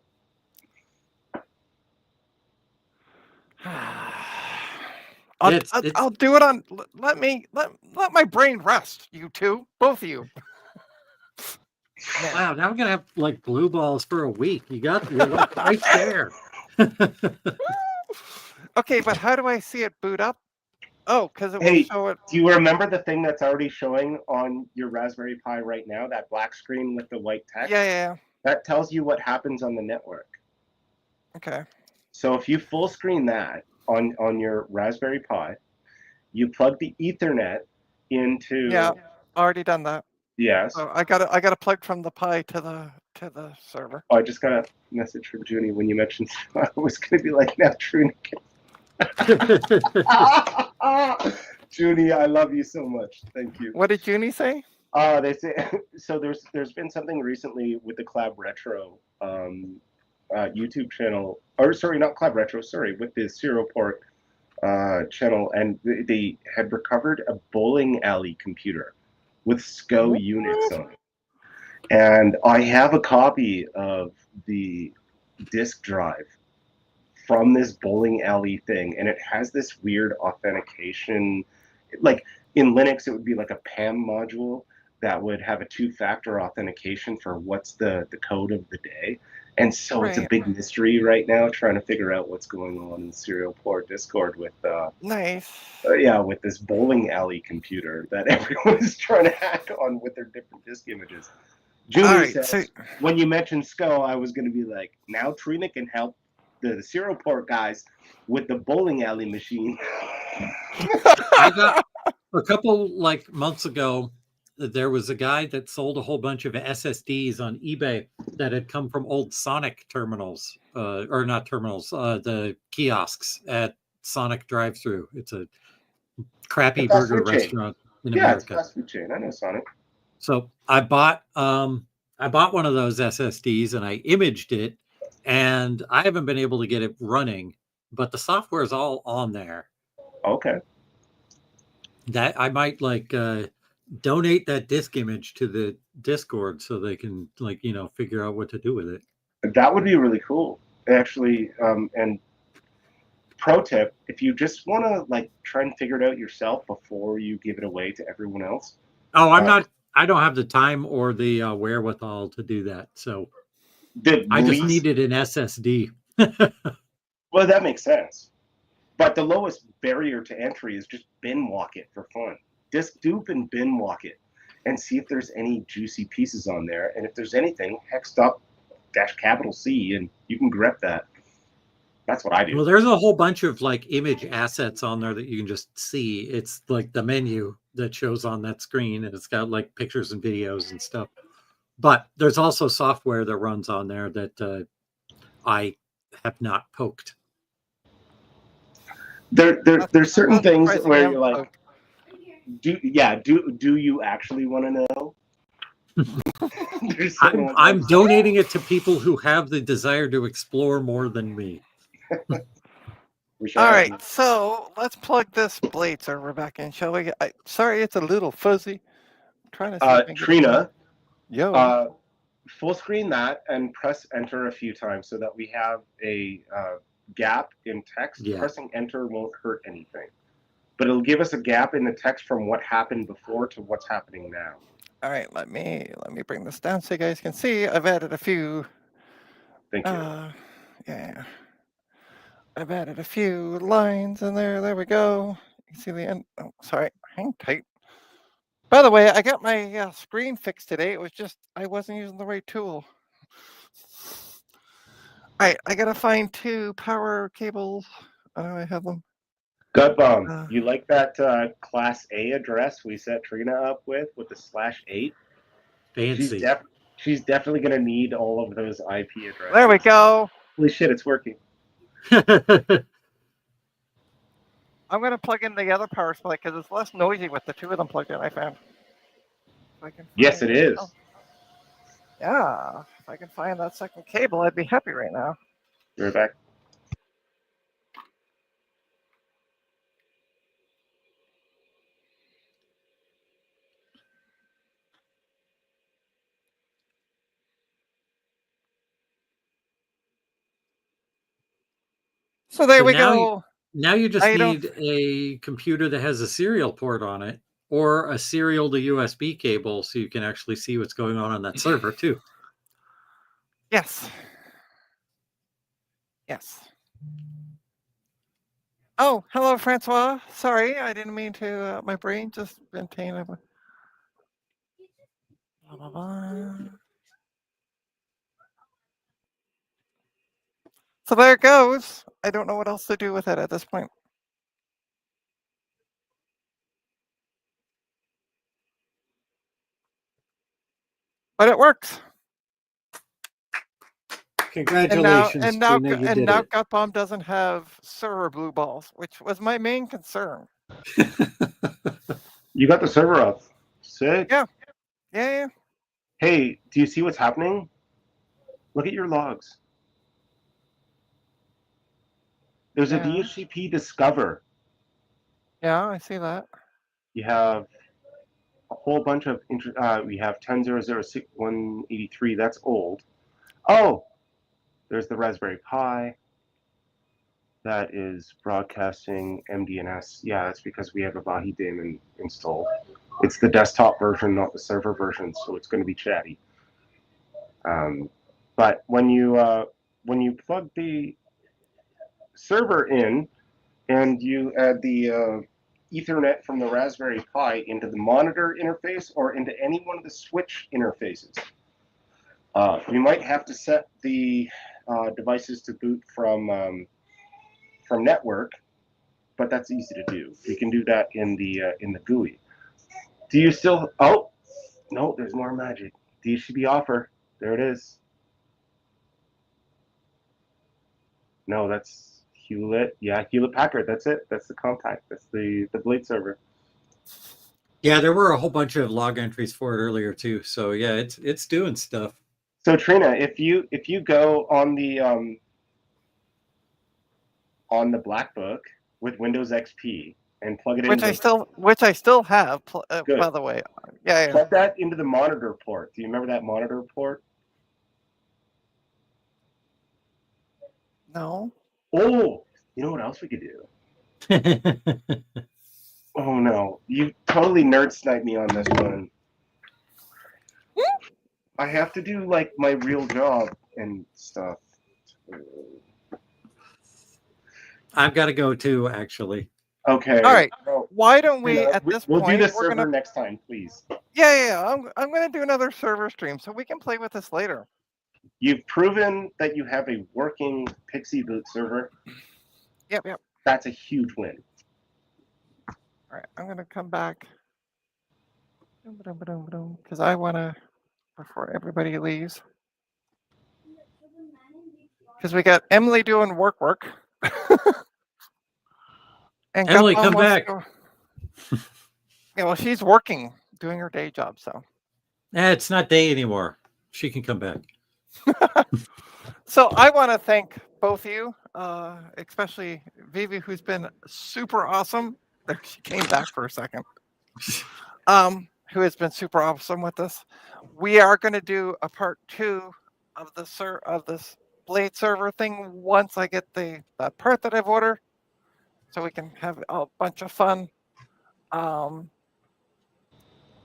I'll do it on. Let my brain rest. You two, both of you. Yeah. Wow, now I'm gonna have like blue balls for a week. You're like right there. Okay, but how do I see it boot up? Oh, because it will Hey, show it. do you remember the thing that's already showing on your Raspberry Pi right now? That black screen with the white text? Yeah. That tells you what happens on the network. Okay. So if you full screen that on your Raspberry Pi, you plug the Ethernet into Yeah, already done that. yes. So I got to plug from the Pi to the server. Oh, I just got a message from Junie when you mentioned I was going to be like now Trina. Junie, I love you so much. Thank you. What did Junie say? They say so. There's been something recently with the Collab Retro YouTube channel, or sorry, not Collab Retro. Sorry, with the Serial Port channel, and they had recovered a bowling alley computer with SCO Unix on it. And I have a copy of the disk drive from this bowling alley thing, and it has this weird authentication. Like in Linux, it would be like a PAM module that would have a two-factor authentication for what's the code of the day. And so it's a Right. big mystery right now, trying to figure out what's going on in Serial Port Discord with Nice. yeah, with this bowling alley computer that everyone is trying to hack on with their different disk images. Julie All right, says, so when you mentioned SCO, I was going to be like, now Trina can help the Serial Port guys with the bowling alley machine. I got a couple like months ago. There was a guy that sold a whole bunch of SSDs on eBay that had come from old Sonic terminals, or not terminals, the kiosks at Sonic drive-thru. It's a crappy The fast burger food chain. restaurant in Yeah, it's a America. fast food chain. I know Sonic. So I bought one of those SSDs and I imaged it, and I haven't been able to get it running, but the software is all on there. Okay. That I might like donate that disk image to the Discord so they can like figure out what to do with it. That would be really cool, actually. And pro tip: if you just want to like try and figure it out yourself before you give it away to everyone else. Oh, I don't have the time or the wherewithal to do that. So I just needed an SSD. Well, that makes sense. But the lowest barrier to entry is just bin walk it for fun. Disk dupe and bin walk it and see if there's any juicy pieces on there. And if there's anything, hexed up -C, and you can grep that. That's what I do. Well, there's a whole bunch of like image assets on there that you can just see. It's like the menu that shows on that screen, and it's got like pictures and videos and stuff. But there's also software that runs on there that I have not poked. There's certain things surprising where you you're like, do you actually want to know? I'm donating it to people who have the desire to explore more than me. All right, so let's plug this blade server back in, shall we? Sorry, it's a little fuzzy. I'm trying to see if I can get it Trina, done. Yo. full screen that and press enter a few times so that we have a gap in text. Yeah. Pressing enter won't hurt anything, but it'll give us a gap in the text from what happened before to what's happening now. All right, let me bring this down so you guys can see. I've added a few. Thank you. Yeah. I've added a few lines in there. There we go. You can see the end. Oh, sorry. Hang tight. By the way, I got my screen fixed today. It was just I wasn't using the right tool. All right, I gotta find 2 power cables. I have them. Gutbomb, you like that Class A address we set Trina up with the /8? Fancy. She's definitely going to need all of those IP addresses. There we go. Holy shit, it's working. I'm gonna plug in the other power supply because it's less noisy with the 2 of them plugged in. I found. Yes, it is. Yeah, if I can find that second cable, I'd be happy right now. You're back. So there So we now go. Now you just I don't- need a computer that has a serial port on it or a serial to USB cable so you can actually see what's going on that server too. Yes. Yes. Oh, hello, Francois. Sorry, I didn't mean to. My brain just been tainted. Blah, blah, blah. So there it goes. I don't know what else to do with it at this point. But it works. Congratulations, And now Trina, you did it. Gutbomb doesn't have server blue balls, which was my main concern. You got the server up. Sick. Yeah. Yeah. Hey, do you see what's happening? Look at your logs. There's a Yeah. DHCP discover. Yeah, I see that. You have a whole bunch of we have 10.0.0.6.183. That's old. Oh, there's the Raspberry Pi. That is broadcasting MDNS. Yeah, that's because we have a Vahi daemon installed. It's the desktop version, not the server version, so it's going to be chatty. But when you plug the server in and you add the Ethernet from the Raspberry Pi into the monitor interface or into any one of the switch interfaces, we might have to set the devices to boot from network, but that's easy to do. We can do that in the GUI. Do you still? Oh, no, there's more magic. DHCP offer. There it is. No, that's Hewlett. Yeah, Hewlett Packard. That's it. That's the compact. That's the Blade server. Yeah, there were a whole bunch of log entries for it earlier too. So yeah, it's doing stuff. So Trina, if you go on the Black Book with Windows XP and plug it Which into I still have, by the way. Yeah. plug that into the monitor port. Do you remember that monitor port? No. Oh, you know what else we could do? Oh no, you totally nerd sniped me on this one. I have to do like my real job and stuff. I've got to go too, actually. Okay. All right. Well, Why don't we at this we'll point? do the We're server gonna. next time, please. Yeah. I'm gonna do another server stream so we can play with this later. You've proven that you have a working Pixie Boot server. Yep. That's a huge win. All right. I'm gonna come back because I wanna before everybody leaves. Because we got Emily doing work. And Emily, Gutbomb come wants back. Yeah, well, she's working, doing her day job, so. It's not day anymore. She can come back. So I want to thank both of you, especially Vivi, who's been super awesome. There, she came back for a second. Who has been super awesome with us. We are going to do a part 2 of this Blade server thing once I get that part that I've ordered, so we can have a bunch of fun. Can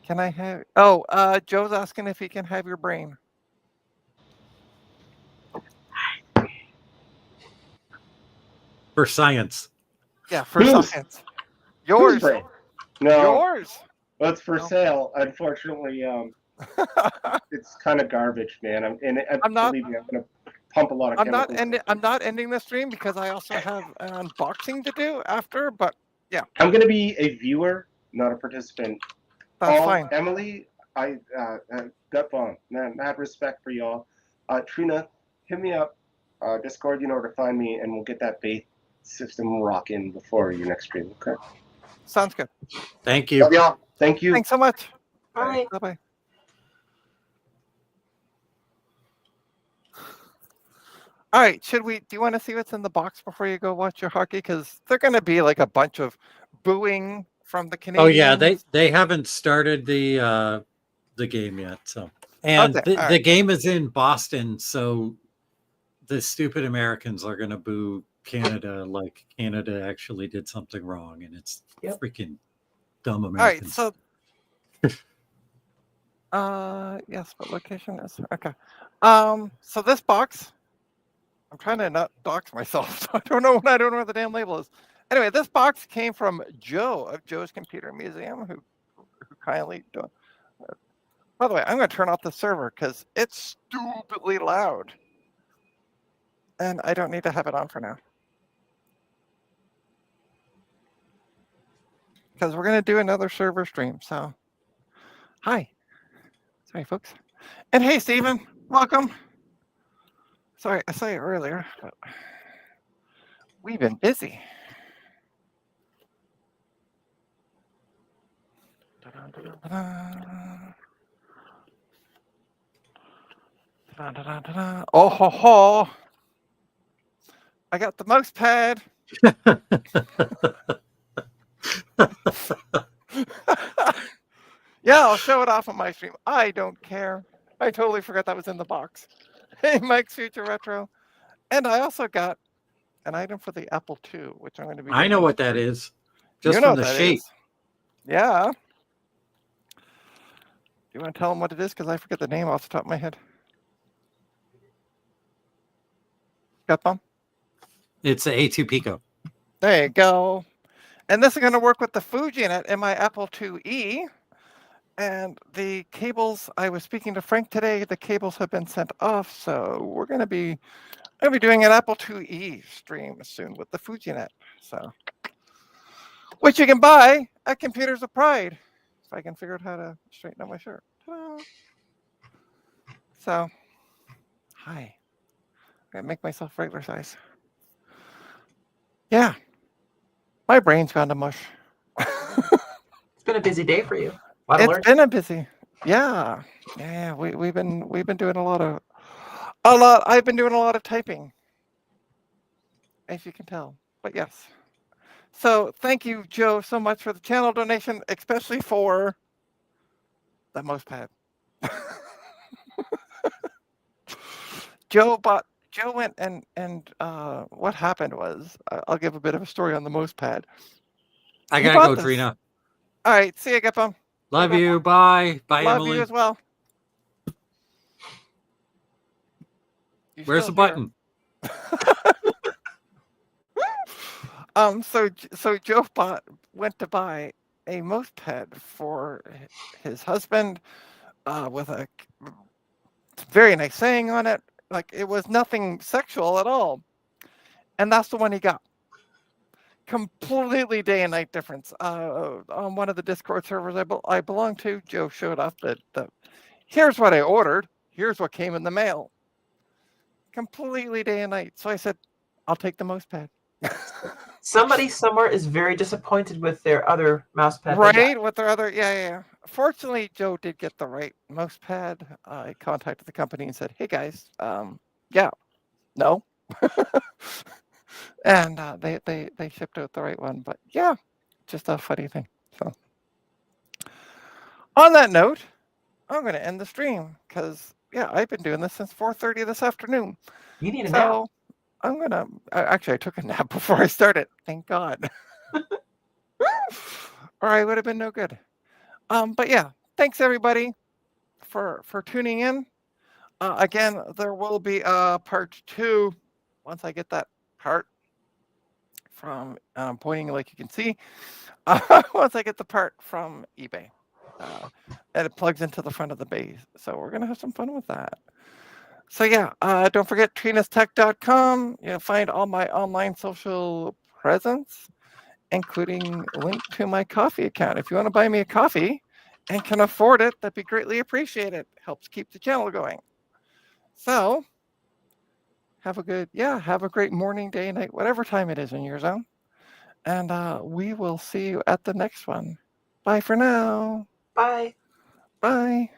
I have? Oh, Joe's asking if he can have your brain. For science. Yeah, for Whose? science. Yours. Whose brain? No, Yours. well, it's for No. sale. Unfortunately, it's kind of garbage, man. I'm not- Believe me, I'm gonna pump a lot of. I'm not chemicals. ending the stream because I also have an unboxing to do after. But I'm gonna be a viewer, not a participant. that's fine. Emily, I Gutbomb, man, mad respect for y'all. Trina, hit me up, Discord, you know where to find me, and we'll get that bait system rocking before your next stream. Okay. Sounds good. Thank you. Love y'all. Thank you. Thanks so much. Bye. Bye. All right. Do you want to see what's in the box before you go watch your hockey? Because they're going to be like a bunch of booing from the Canadians. Oh yeah, they haven't started the game yet. So and Okay, all the right. game is in Boston, so the stupid Americans are going to boo Canada like Canada actually did something wrong, and it's Yep. freaking Dumb All right, Americans. so yes, what location is okay. So this box, I'm trying to not dox myself. So I don't know what the damn label is. Anyway, this box came from Joe of Joe's Computer Museum, who kindly do. By the way, I'm going to turn off the server because it's stupidly loud, and I don't need to have it on for now. Because we're going to do another server stream. So, hi. Sorry, folks. And hey, Stephen, welcome. Sorry, I saw you earlier, but we've been busy. Oh ho ho! I got the mouse pad. Yeah, I'll show it off on my stream. I don't care. I totally forgot that was in the box. Hey, Mike's Future Retro. And I also got an item for the Apple II, which I'm going to be. I know doing what that is. Just you know from the what that shape. is. Yeah. Do you want to tell them what it is? Because I forget the name off the top of my head. Got them? It's a A2 Pico. There you go. And this is going to work with the FujiNet in my Apple IIe. And the cables, I was speaking to Frank today, the cables have been sent off. So we're going to be doing an Apple IIe stream soon with the FujiNet. So, which you can buy at Computers of Pride. If I can figure out how to straighten out my shirt. Ta-da. So, hi. I gotta make myself regular size. Yeah. My brain's gone to mush. It's been a busy day for you. It's been a busy. Yeah. Yeah. We've been doing a lot. I've been doing a lot of typing, as you can tell. But yes. So thank you, Joe, so much for the channel donation, especially for the mouse pad. Joe went and what happened was, I'll give a bit of a story on the mouse pad. I He gotta bought go, this. Trina. All right, see you, Gepum. Love you. Bye. Bye, Love Emily. you as well. You Where's the still here? button? So Joe went to buy a mouse pad for his husband with a very nice saying on it. Like, it was nothing sexual at all. And that's the one he got. Completely day and night difference. On one of the Discord servers I belong to, Joe showed up that here's what I ordered. Here's what came in the mail. Completely day and night. So I said, I'll take the mouse pad. Somebody somewhere is very disappointed with their other mouse pad. they got. Right, with their other, yeah. Fortunately, Joe did get the right mouse pad. I contacted the company and said, "Hey guys, no," and they shipped out the right one. But yeah, just a funny thing. So, on that note, I'm going to end the stream because I've been doing this since 4:30 this afternoon. You need a nap. So I'm gonna. Actually, I took a nap before I started. Thank God. Or I would have been no good. But yeah, thanks everybody for tuning in. Again, there will be a part 2 once I get that part from pointing like you can see. Once I get the part from eBay, and it plugs into the front of the base. So we're gonna have some fun with that. So yeah, don't forget trinastech.com. You'll find all my online social presence, including link to my coffee account. If you want to buy me a coffee and can afford it, that'd be greatly appreciated. Helps keep the channel going. So have a great morning, day, night, whatever time it is in your zone. And we will see you at the next one. Bye for now. Bye. Bye.